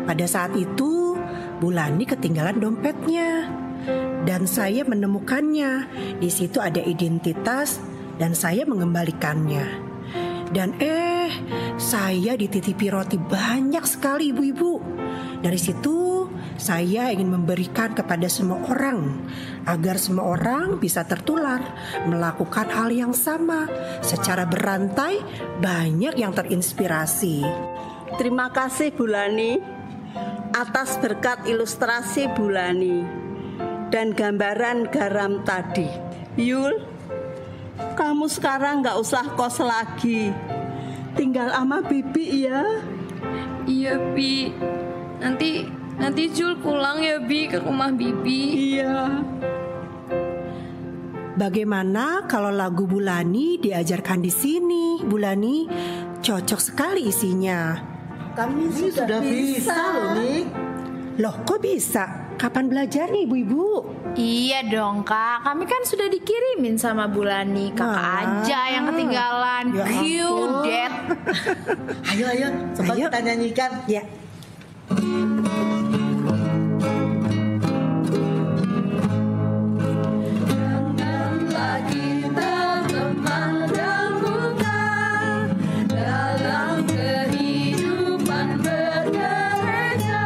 Pada saat itu Bu Lani ketinggalan dompetnya dan saya menemukannya. Di situ ada identitas dan saya mengembalikannya. Dan saya dititipi roti banyak sekali, Ibu-ibu. Dari situ saya ingin memberikan kepada semua orang agar semua orang bisa tertular melakukan hal yang sama. Secara berantai banyak yang terinspirasi. Terima kasih Bu Lani atas berkat ilustrasi Bu Lani dan gambaran garam tadi. Yul, kamu sekarang gak usah kos lagi. Tinggal sama Bibi ya. Iya Bi. Nanti Jul pulang ya Bi ke rumah Bibi. Iya. Bagaimana kalau lagu Bu Lani diajarkan di sini? Bu Lani, cocok sekali isinya. Kami sudah bisa loh Nik. Loh, kok bisa? kapan belajarnya ibu-ibu? Iya dong kak, kami kan sudah dikirimin sama Bulani. Kakak aja yang ketinggalan. Ya Kudet. Ayo, coba Ayo. kita nyanyikan. Ya. Janganlah kita memandang muka dalam kehidupan bergereja,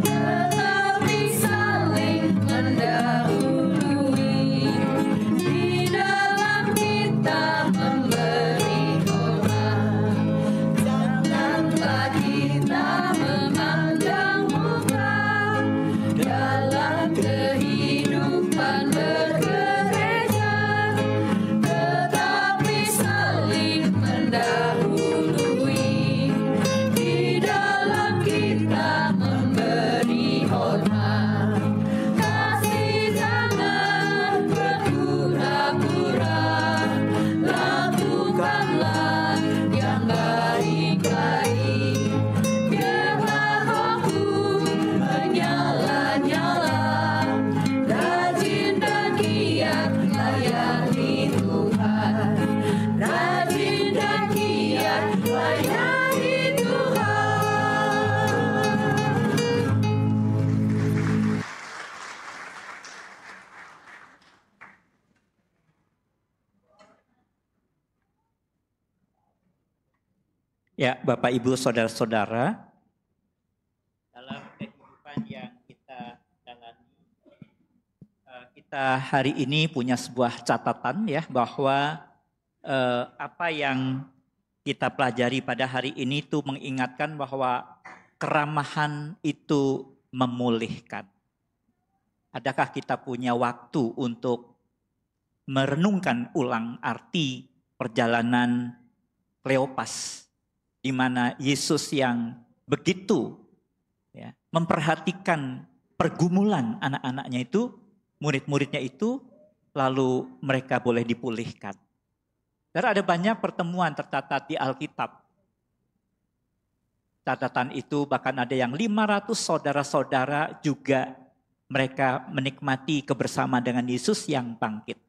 tetapi saling mendahului di dalam kita memberi hormat. Janganlah kita memandang muka dalam kehidupan bergereja, tetapi saling mendahului di dalam kita memberi hormat. Kasih jangan berpura-pura, lakukanlah yang baik-baik. Biarlah rohmu menyala-nyala, rajin dan giat layani Tuhan. Rajin dan giat layani Tuhan. Ya, Bapak Ibu Saudara-saudara, dalam kehidupan yang kita jalani, kita hari ini punya sebuah catatan ya, bahwa apa yang kita pelajari pada hari ini itu mengingatkan bahwa keramahan itu memulihkan. Adakah kita punya waktu untuk merenungkan ulang arti perjalanan Kleopas, di mana Yesus yang begitu ya, memperhatikan pergumulan anak-anaknya itu, murid-muridnya itu, lalu mereka boleh dipulihkan. Dan ada banyak pertemuan tercatat di Alkitab. Catatan itu bahkan ada yang 500 saudara-saudara juga mereka menikmati kebersamaan dengan Yesus yang bangkit.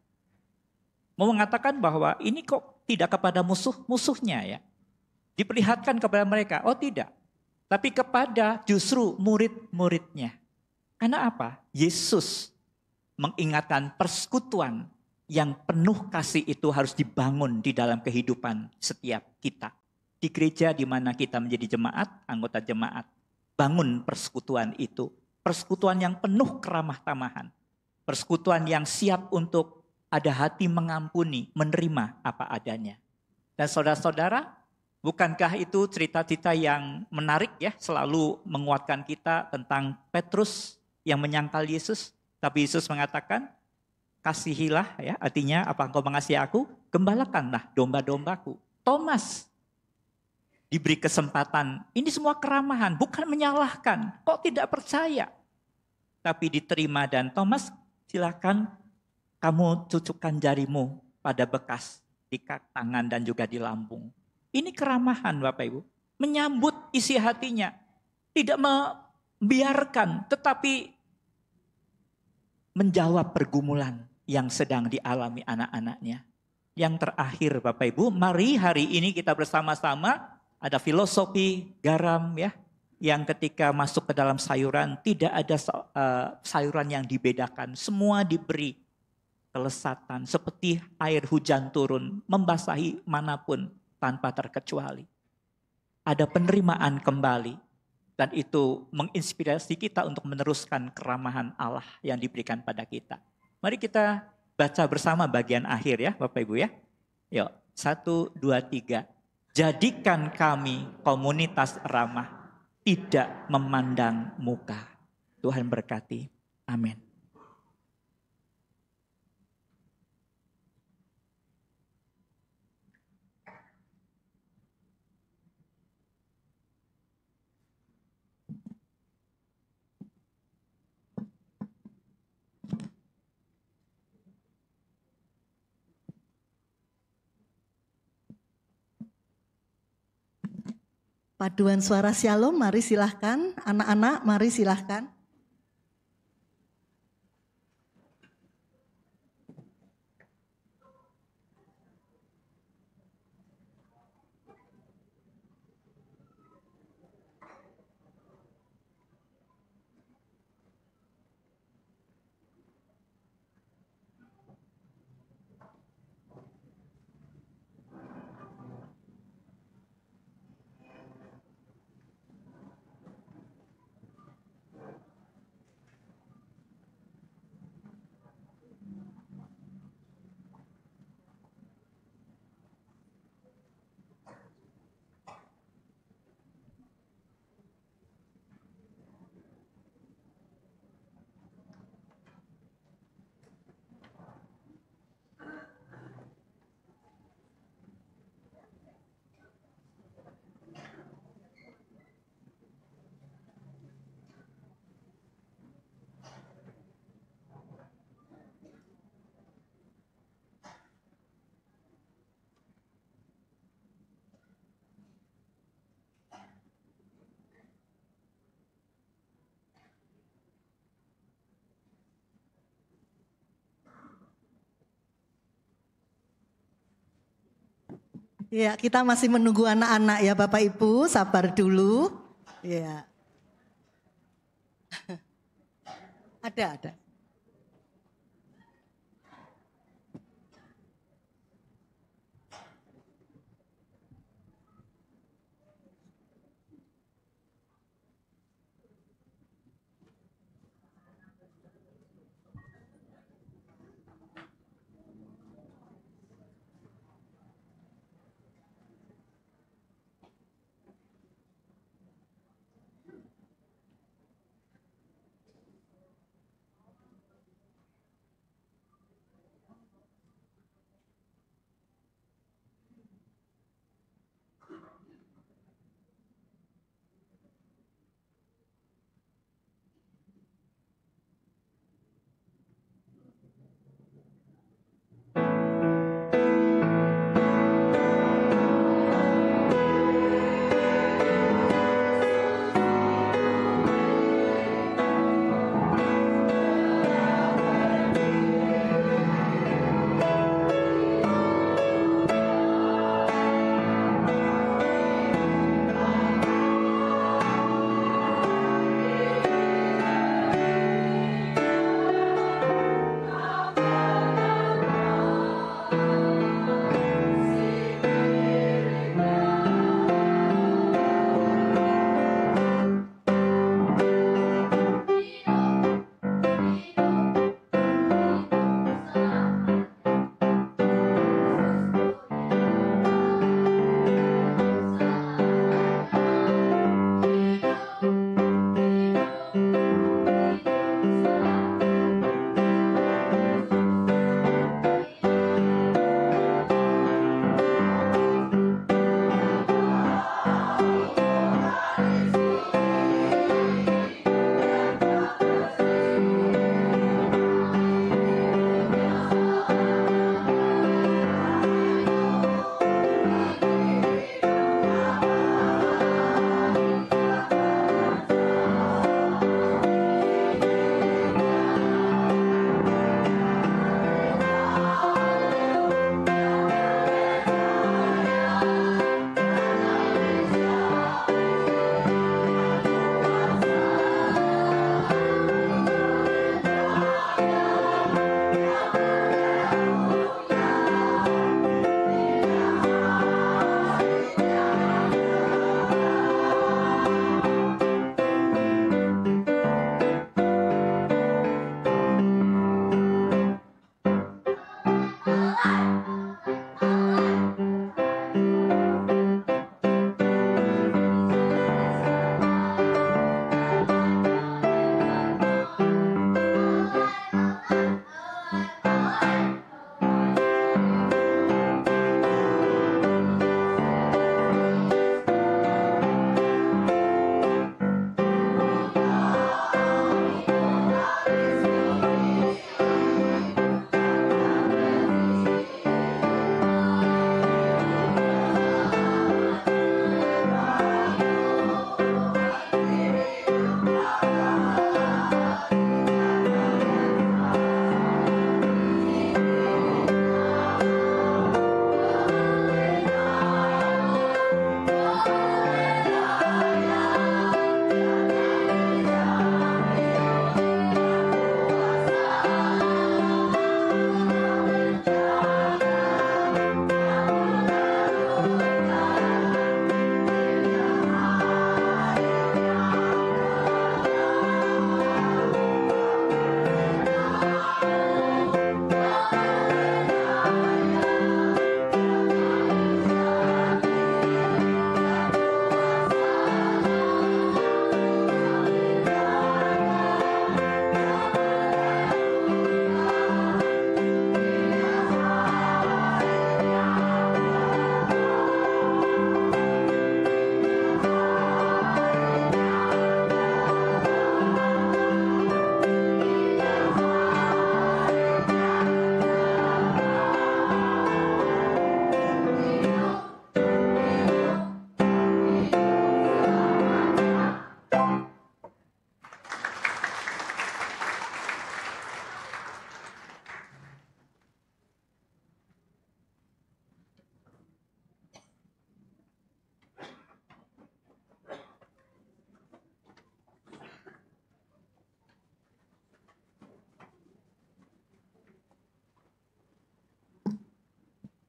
Mau mengatakan bahwa ini kok tidak kepada musuh-musuhnya ya. Diperlihatkan kepada mereka, oh tidak. Tapi kepada justru murid-muridnya. Karena apa? Yesus mengingatkan persekutuan yang penuh kasih itu harus dibangun di dalam kehidupan setiap kita. Di gereja di mana kita menjadi jemaat, anggota jemaat. Bangun persekutuan itu. Persekutuan yang penuh keramah tamahan. Persekutuan yang siap untuk ada hati mengampuni, menerima apa adanya. Dan saudara-saudara, bukankah itu cerita-cerita yang menarik ya, selalu menguatkan kita tentang Petrus yang menyangkal Yesus. Tapi Yesus mengatakan, kasihilah ya, artinya apa engkau mengasihi aku, gembalakanlah domba-dombaku. Thomas diberi kesempatan, ini semua keramahan, bukan menyalahkan, kok tidak percaya. Tapi diterima dan Thomas silakan kamu cucukkan jarimu pada bekas di tangan dan juga di lambung. Ini keramahan Bapak Ibu. Menyambut isi hatinya. Tidak membiarkan tetapi menjawab pergumulan yang sedang dialami anak-anaknya. Yang terakhir Bapak Ibu, mari hari ini kita bersama-sama ada filosofi garam ya. Yang ketika masuk ke dalam sayuran tidak ada sayuran yang dibedakan. Semua diberi kelesatan seperti air hujan turun membasahi manapun tanpa terkecuali. Ada penerimaan kembali dan itu menginspirasi kita untuk meneruskan keramahan Allah yang diberikan pada kita. Mari kita baca bersama bagian akhir ya Bapak Ibu ya. Yuk, 1, 2, 3. Jadikan kami komunitas ramah, tidak memandang muka. Tuhan berkati. Amin. Paduan suara Shalom, mari silahkan. Anak-anak, mari silahkan. Ya, kita masih menunggu anak-anak ya Bapak Ibu, sabar dulu. Ya. Ada.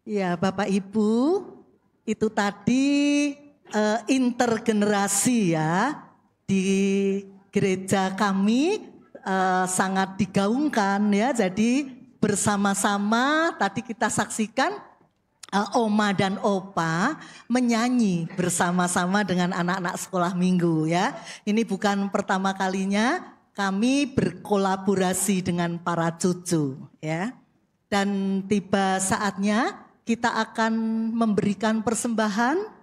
Ya, Bapak Ibu, itu tadi intergenerasi ya. Di gereja kami sangat digaungkan ya. Jadi bersama-sama tadi kita saksikan Oma dan Opa menyanyi bersama-sama dengan anak-anak sekolah minggu ya. Ini bukan pertama kalinya kami berkolaborasi dengan para cucu ya. Dan tiba saatnya kita akan memberikan persembahan.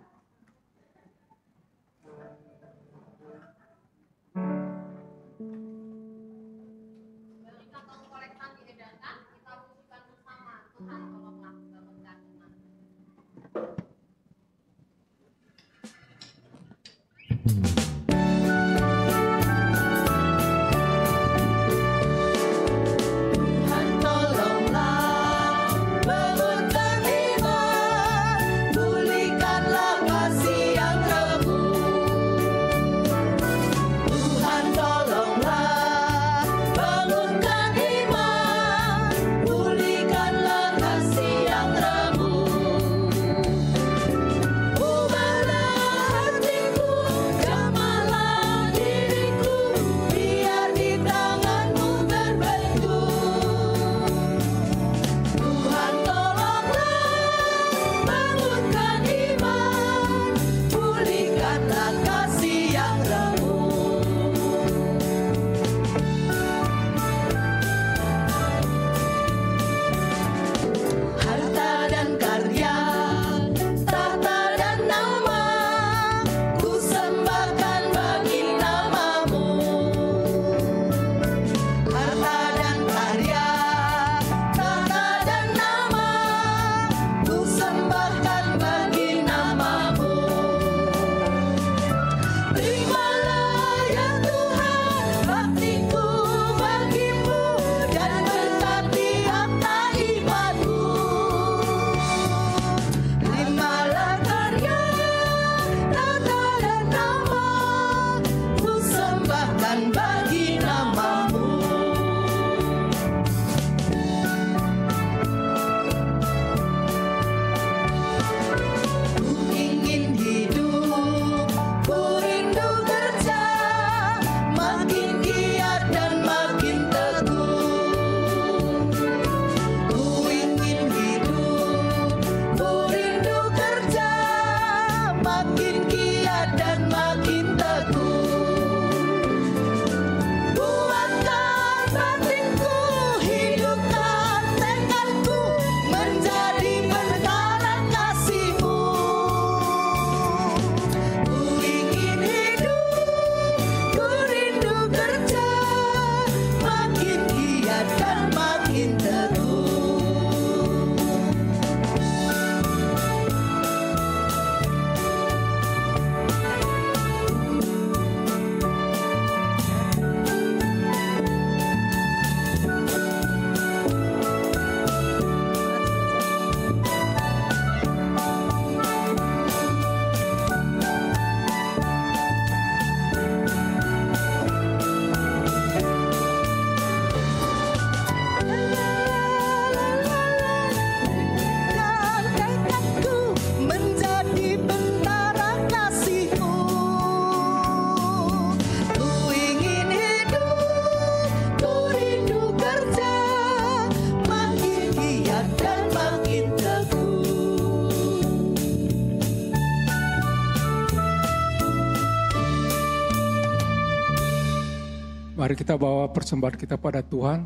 Mari kita bawa persembahan kita pada Tuhan.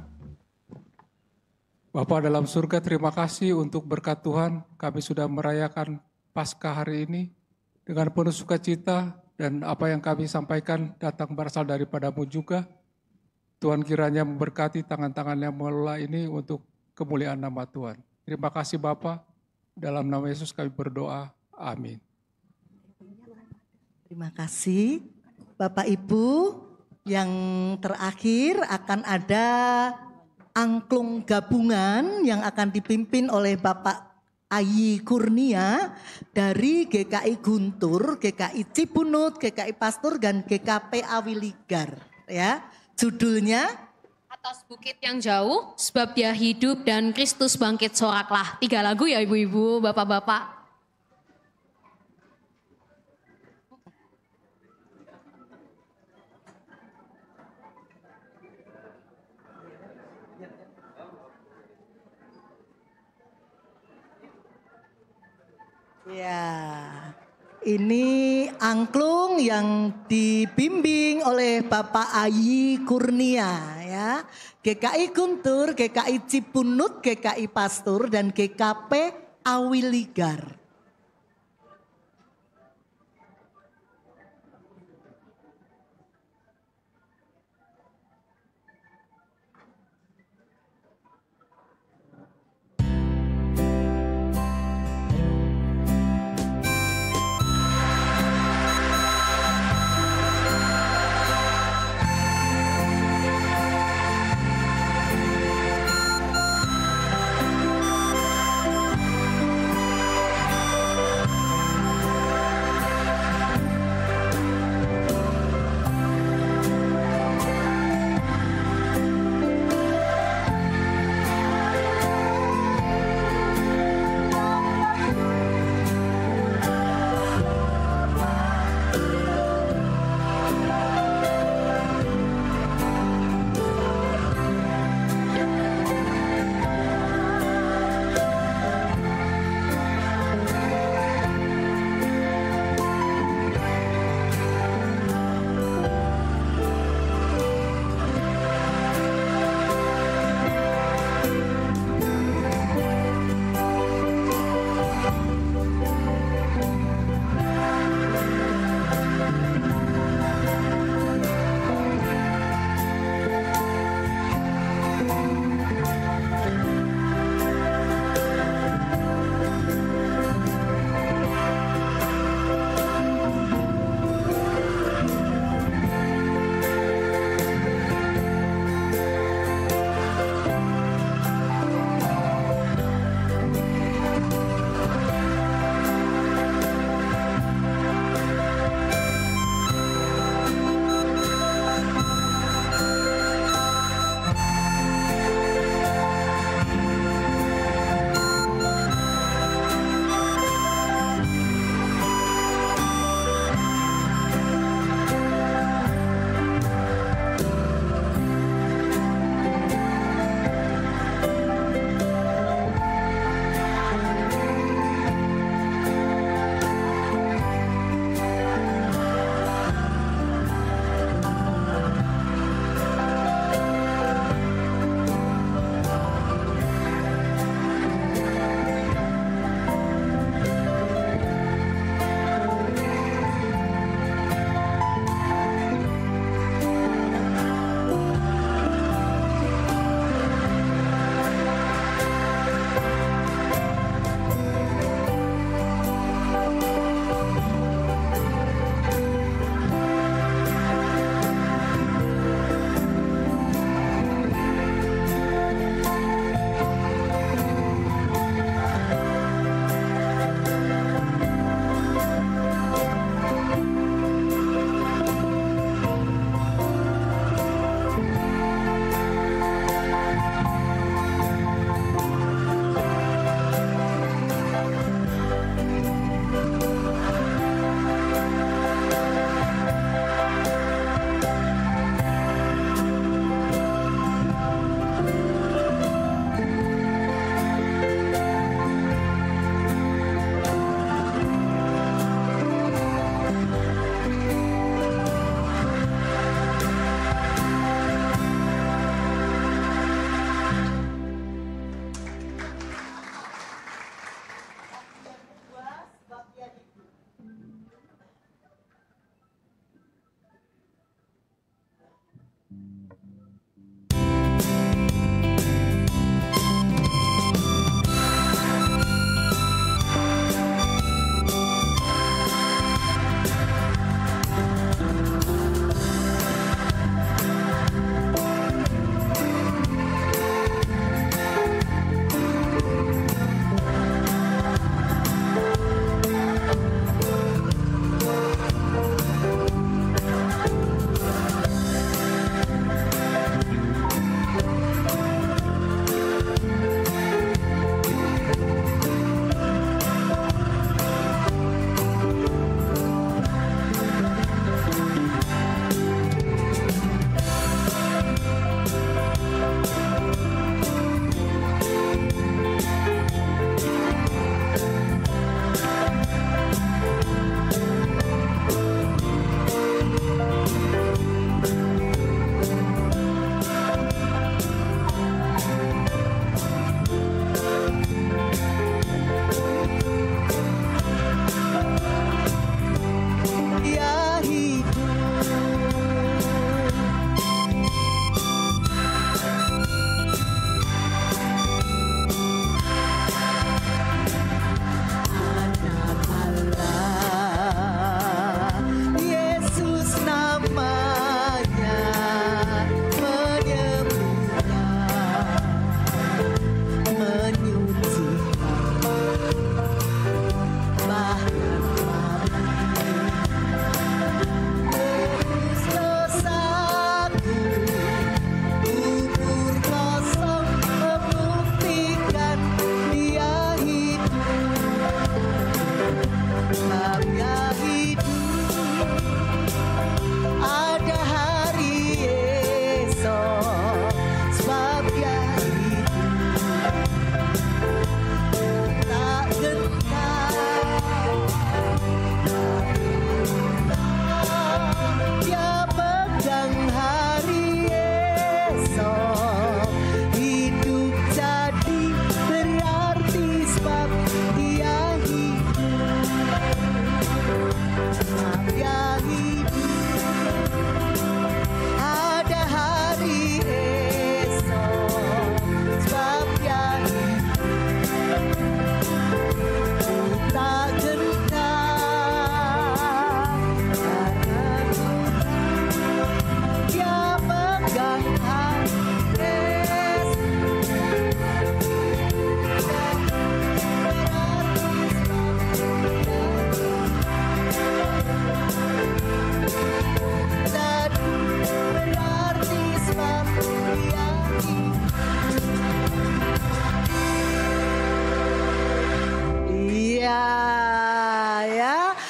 Bapa dalam surga, terima kasih untuk berkat Tuhan. Kami sudah merayakan Paskah hari ini dengan penuh sukacita, dan apa yang kami sampaikan datang berasal daripada-Mu juga. Tuhan kiranya memberkati tangan-tangan yang mengelola ini untuk kemuliaan nama Tuhan. Terima kasih Bapa. Dalam nama Yesus kami berdoa. Amin. Terima kasih Bapak Ibu. Yang terakhir akan ada angklung gabungan yang akan dipimpin oleh Bapak Ayi Kurnia dari GKI Guntur, GKI Cipunut, GKI Pastur, dan GKP Awiligar. Ya, judulnya Atas bukit yang jauh, sebab dia hidup dan Kristus bangkit soraklah. 3 lagu ya ibu-ibu, bapak-bapak. Ya, ini angklung yang dibimbing oleh Bapak Ayi Kurnia ya. GKI Guntur, GKI Cipunut, GKI Pastur, dan GKP Awiligar.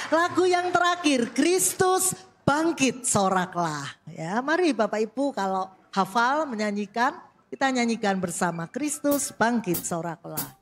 Lagu yang terakhir, Kristus bangkit soraklah. Ya, mari Bapak Ibu kalau hafal menyanyikan, kita nyanyikan bersama Kristus bangkit soraklah.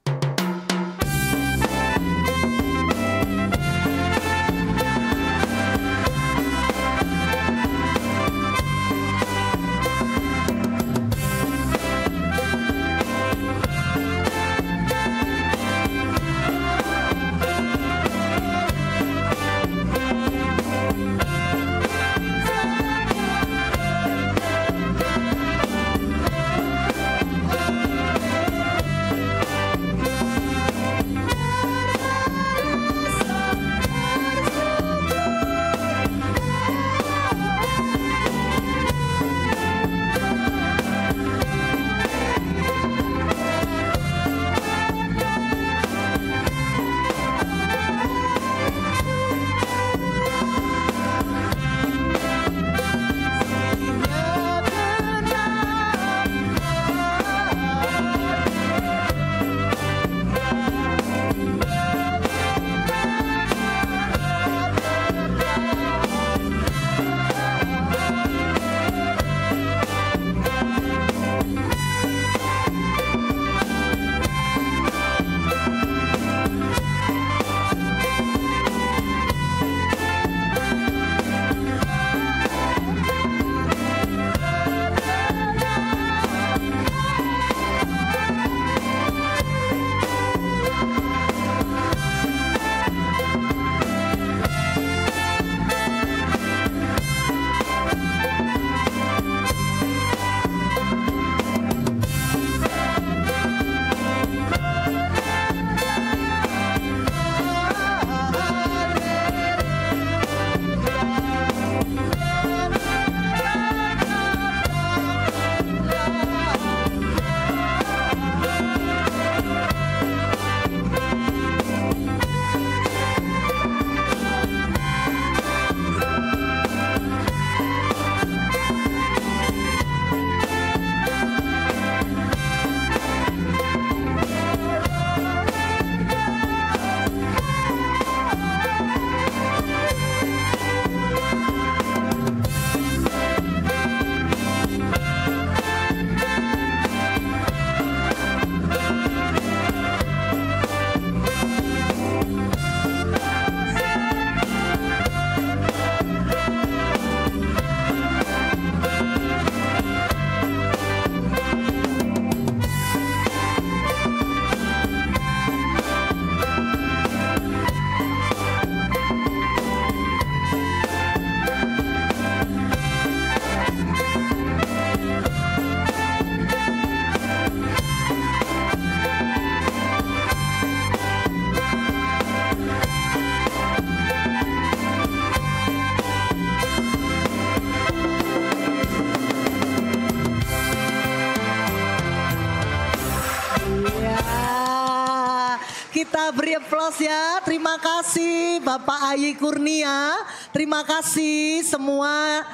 Kita beri aplaus ya. Terima kasih Bapak Ayi Kurnia. Terima kasih semua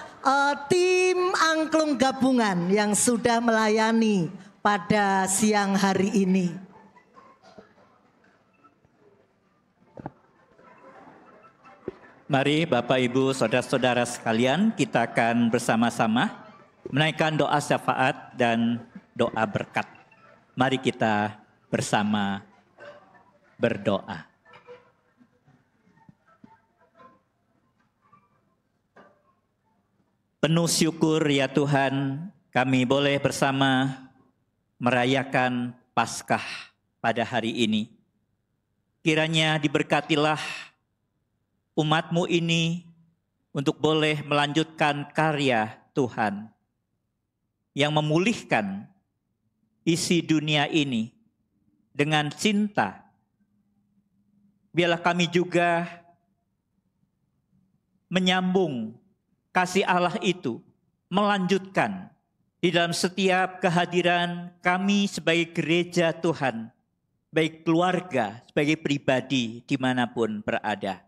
tim angklung gabungan yang sudah melayani pada siang hari ini. Mari Bapak Ibu Saudara-saudara sekalian, kita akan bersama-sama menaikkan doa syafaat dan doa berkat. Mari kita bersama berdoa. Penuh syukur ya Tuhan, kami boleh bersama merayakan Paskah pada hari ini. Kiranya diberkatilah umat-Mu ini untuk boleh melanjutkan karya Tuhan yang memulihkan isi dunia ini dengan cinta. Biarlah kami juga menyambung kasih Allah itu, melanjutkan di dalam setiap kehadiran kami sebagai gereja Tuhan, baik keluarga, sebagai pribadi dimanapun berada.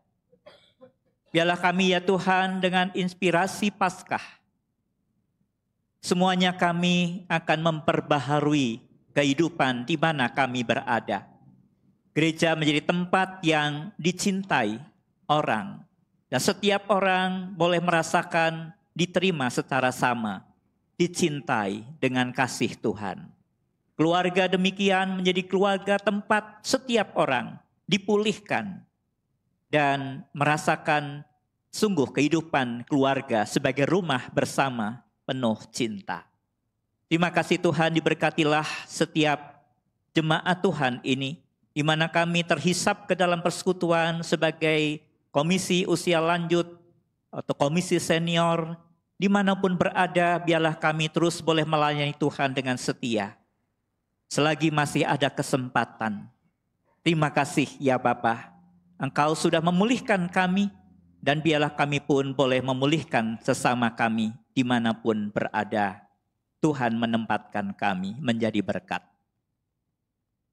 Biarlah kami ya Tuhan dengan inspirasi Paskah, semuanya kami akan memperbaharui kehidupan di mana kami berada. Gereja menjadi tempat yang dicintai, orang. Dan setiap orang boleh merasakan diterima secara sama, dicintai dengan kasih Tuhan. Keluarga demikian menjadi keluarga tempat setiap orang dipulihkan dan merasakan sungguh kehidupan keluarga sebagai rumah bersama penuh cinta. Terima kasih Tuhan, diberkatilah setiap jemaat Tuhan ini, di mana kami terhisap ke dalam persekutuan sebagai komisi usia lanjut atau komisi senior, dimanapun berada, biarlah kami terus boleh melayani Tuhan dengan setia. Selagi masih ada kesempatan. Terima kasih ya Bapa, Engkau sudah memulihkan kami, dan biarlah kami pun boleh memulihkan sesama kami dimanapun berada. Tuhan menempatkan kami menjadi berkat.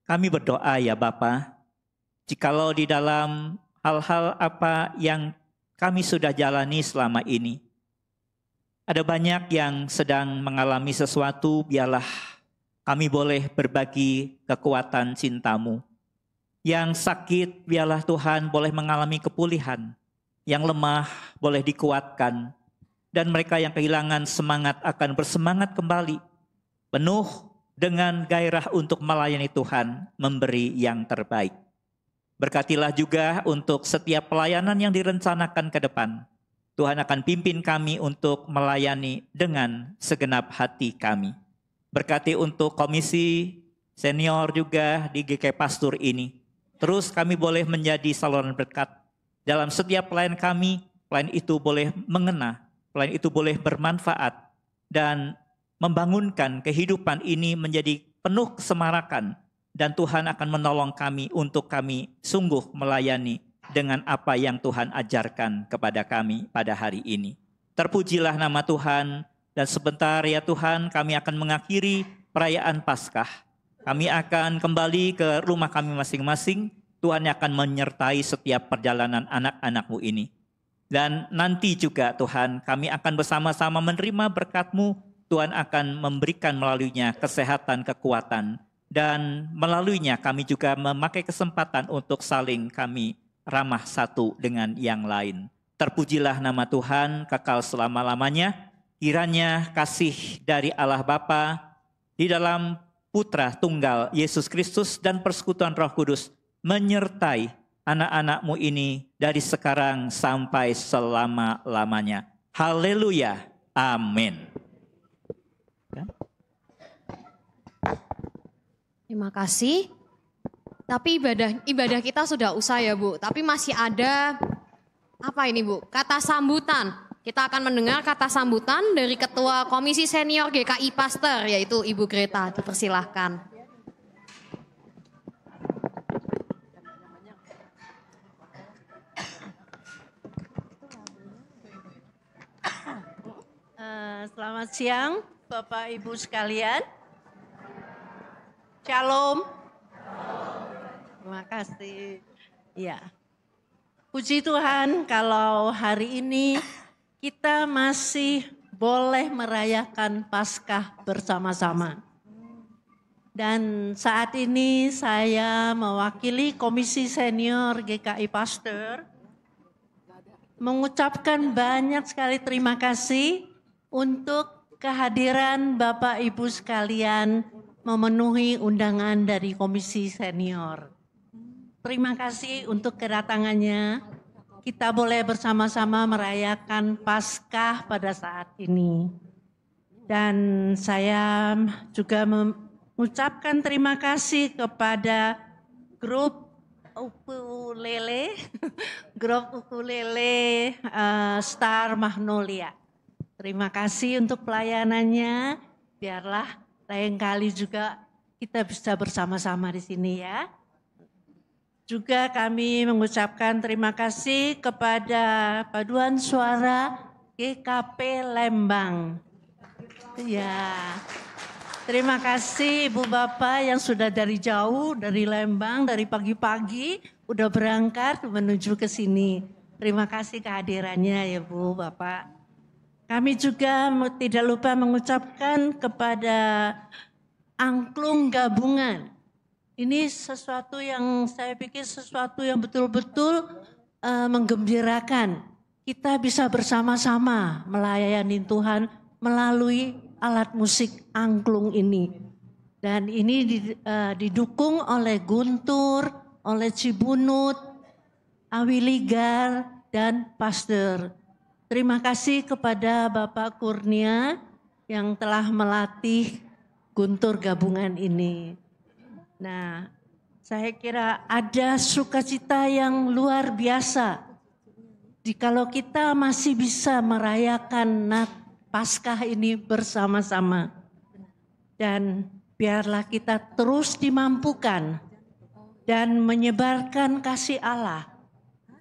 Kami berdoa ya Bapa, jikalau di dalam hal-hal apa yang kami sudah jalani selama ini, ada banyak yang sedang mengalami sesuatu, biarlah kami boleh berbagi kekuatan cinta-Mu. Yang sakit, biarlah Tuhan boleh mengalami kepulihan. Yang lemah boleh dikuatkan. Dan mereka yang kehilangan semangat akan bersemangat kembali. Penuh dengan gairah untuk melayani Tuhan, memberi yang terbaik. Berkatilah juga untuk setiap pelayanan yang direncanakan ke depan. Tuhan akan pimpin kami untuk melayani dengan segenap hati kami. Berkati untuk komisi senior juga di GK Pastur ini. Terus kami boleh menjadi saluran berkat. Dalam setiap pelayan kami, pelayan itu boleh mengena, pelayan itu boleh bermanfaat, dan membangunkan kehidupan ini menjadi penuh kesemarakan. Dan Tuhan akan menolong kami untuk kami sungguh melayani dengan apa yang Tuhan ajarkan kepada kami pada hari ini. Terpujilah nama Tuhan, dan sebentar ya Tuhan kami akan mengakhiri perayaan Paskah. Kami akan kembali ke rumah kami masing-masing. Tuhan akan menyertai setiap perjalanan anak-anak-Mu ini. Dan nanti juga Tuhan kami akan bersama-sama menerima berkat-Mu. Tuhan akan memberikan melaluinya kesehatan, kekuatan. Dan melaluinya kami juga memakai kesempatan untuk saling kami ramah satu dengan yang lain. Terpujilah nama Tuhan kekal selama-lamanya. Kiranya kasih dari Allah Bapa di dalam Putra Tunggal Yesus Kristus dan persekutuan Roh Kudus menyertai anak-anak-Mu ini dari sekarang sampai selama-lamanya. Haleluya. Amin. Terima kasih. Tapi ibadah kita sudah usai ya Bu. Tapi masih ada apa ini Bu? Kata sambutan. Kita akan mendengar kata sambutan dari Ketua Komisi Senior GKI Pasteur, yaitu Ibu Greta. Dipersilahkan. Selamat siang Bapak Ibu sekalian. Shalom. Terima kasih. Ya. Puji Tuhan kalau hari ini kita masih boleh merayakan Paskah bersama-sama. Dan saat ini saya mewakili Komisi Senior GKI Pasteur mengucapkan banyak sekali terima kasih untuk kehadiran Bapak Ibu sekalian memenuhi undangan dari Komisi Senior. Terima kasih untuk kedatangannya. Kita boleh bersama-sama merayakan Paskah pada saat ini. Dan saya juga mengucapkan terima kasih kepada grup ukulele, Star Magnolia. Terima kasih untuk pelayanannya. Biarlah lain kali juga kita bisa bersama-sama di sini ya. Juga kami mengucapkan terima kasih kepada Paduan Suara GKP Lembang. Ya, terima kasih Ibu Bapak yang sudah dari jauh, dari Lembang, dari pagi-pagi udah berangkat menuju ke sini. Terima kasih kehadirannya ya Bu Bapak. Kami juga tidak lupa mengucapkan kepada Angklung Gabungan. Ini sesuatu yang saya pikir sesuatu yang betul-betul menggembirakan. Kita bisa bersama-sama melayani Tuhan melalui alat musik angklung ini. Dan ini didukung oleh Guntur, oleh Cibunut, Awiligar, dan Pastor. Terima kasih kepada Bapak Kurnia yang telah melatih Guntur gabungan ini. Nah, saya kira ada sukacita yang luar biasa. Jikalau kita masih bisa merayakan Paskah ini bersama-sama. Dan biarlah kita terus dimampukan dan menyebarkan kasih Allah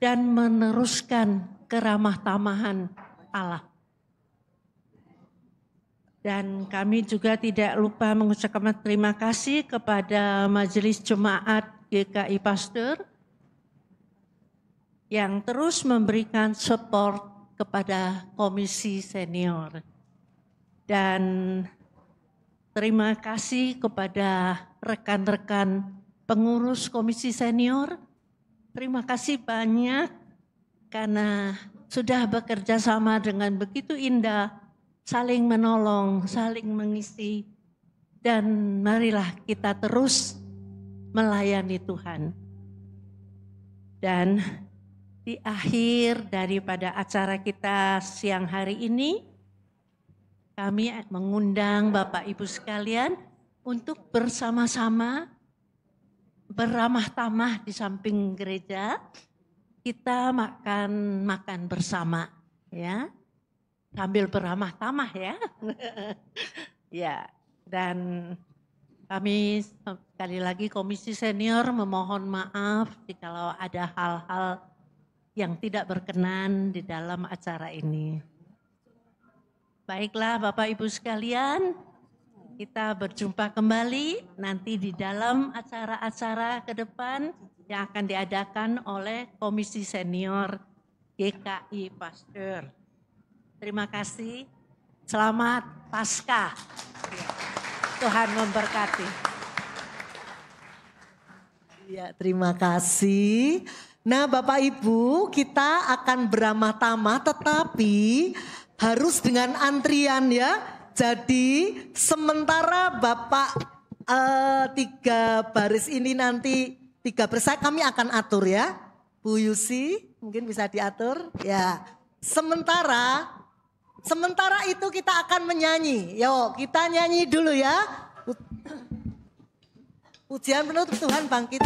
dan meneruskan keramah tamahan Allah. Dan kami juga tidak lupa mengucapkan terima kasih kepada Majelis Jemaat GKI Pasteur yang terus memberikan support kepada Komisi Senior. Dan terima kasih kepada rekan-rekan pengurus Komisi Senior. Terima kasih banyak karena sudah bekerja sama dengan begitu indah, saling menolong, saling mengisi. Dan marilah kita terus melayani Tuhan. Dan di akhir daripada acara kita siang hari ini, kami mengundang Bapak Ibu sekalian untuk bersama-sama beramah tamah di samping gereja. Kita makan bersama, ya, sambil beramah tamah ya. Ya, dan kami sekali lagi Komisi Senior memohon maaf jikalau ada hal-hal yang tidak berkenan di dalam acara ini. Baiklah Bapak Ibu sekalian, kita berjumpa kembali nanti di dalam acara-acara ke depan yang akan diadakan oleh Komisi Senior GKI Pasteur. Terima kasih, selamat Paskah. Tuhan memberkati. Ya, terima kasih. Nah Bapak Ibu, kita akan beramah tamah tetapi harus dengan antrian ya. Jadi sementara Bapak 3 baris ini nanti 3 bersama kami akan atur ya. Bu Yusi mungkin bisa diatur ya. Sementara itu kita akan menyanyi. Yo kita nyanyi dulu ya. Pujian penutup Tuhan bangkit.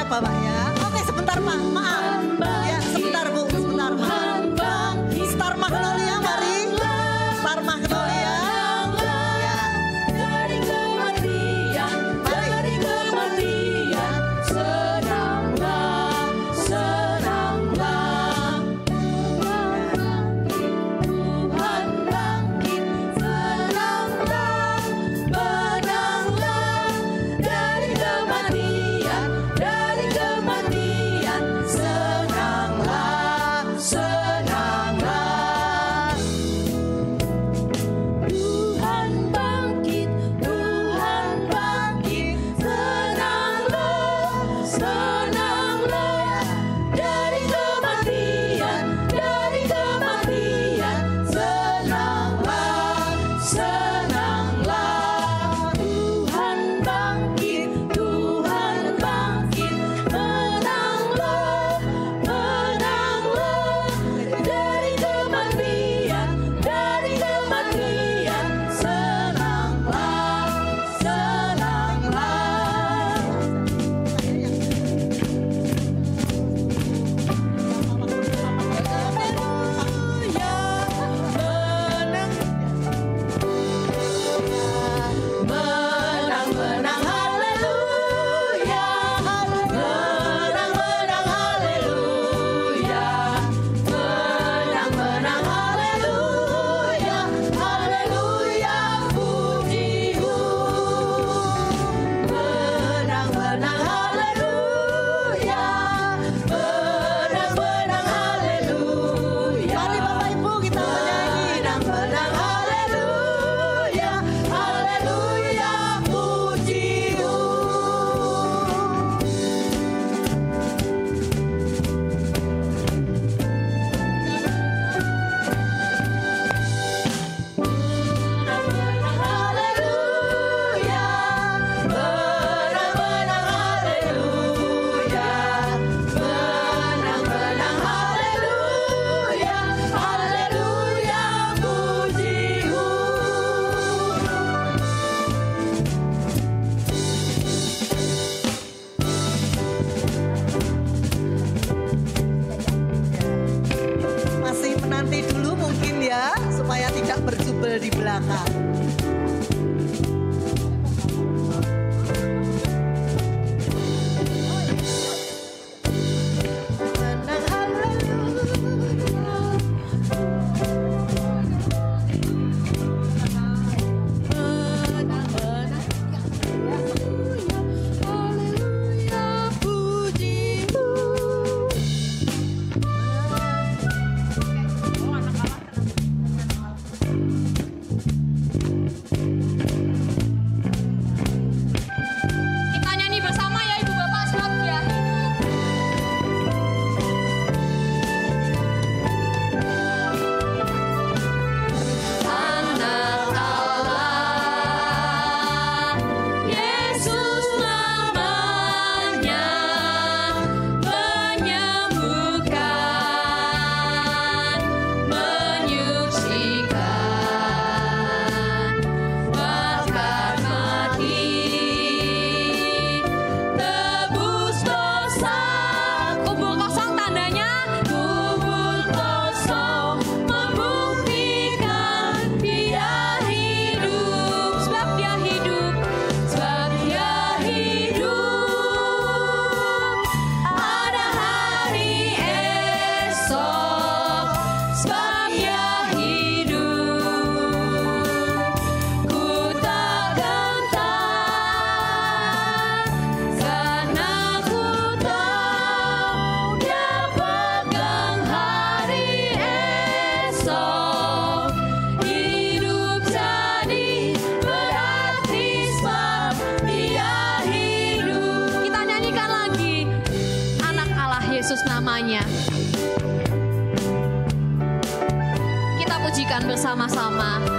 Bapak ya. Oke sebentar Pak, maaf. Ya sebentar Bu, sebentar Pak. Star Magnolia mari. Star Magnolia. Ya. Dari kematian, dari kematian, senanglah, senanglah. Tuhan bangkit, Kita pujikan bersama-sama.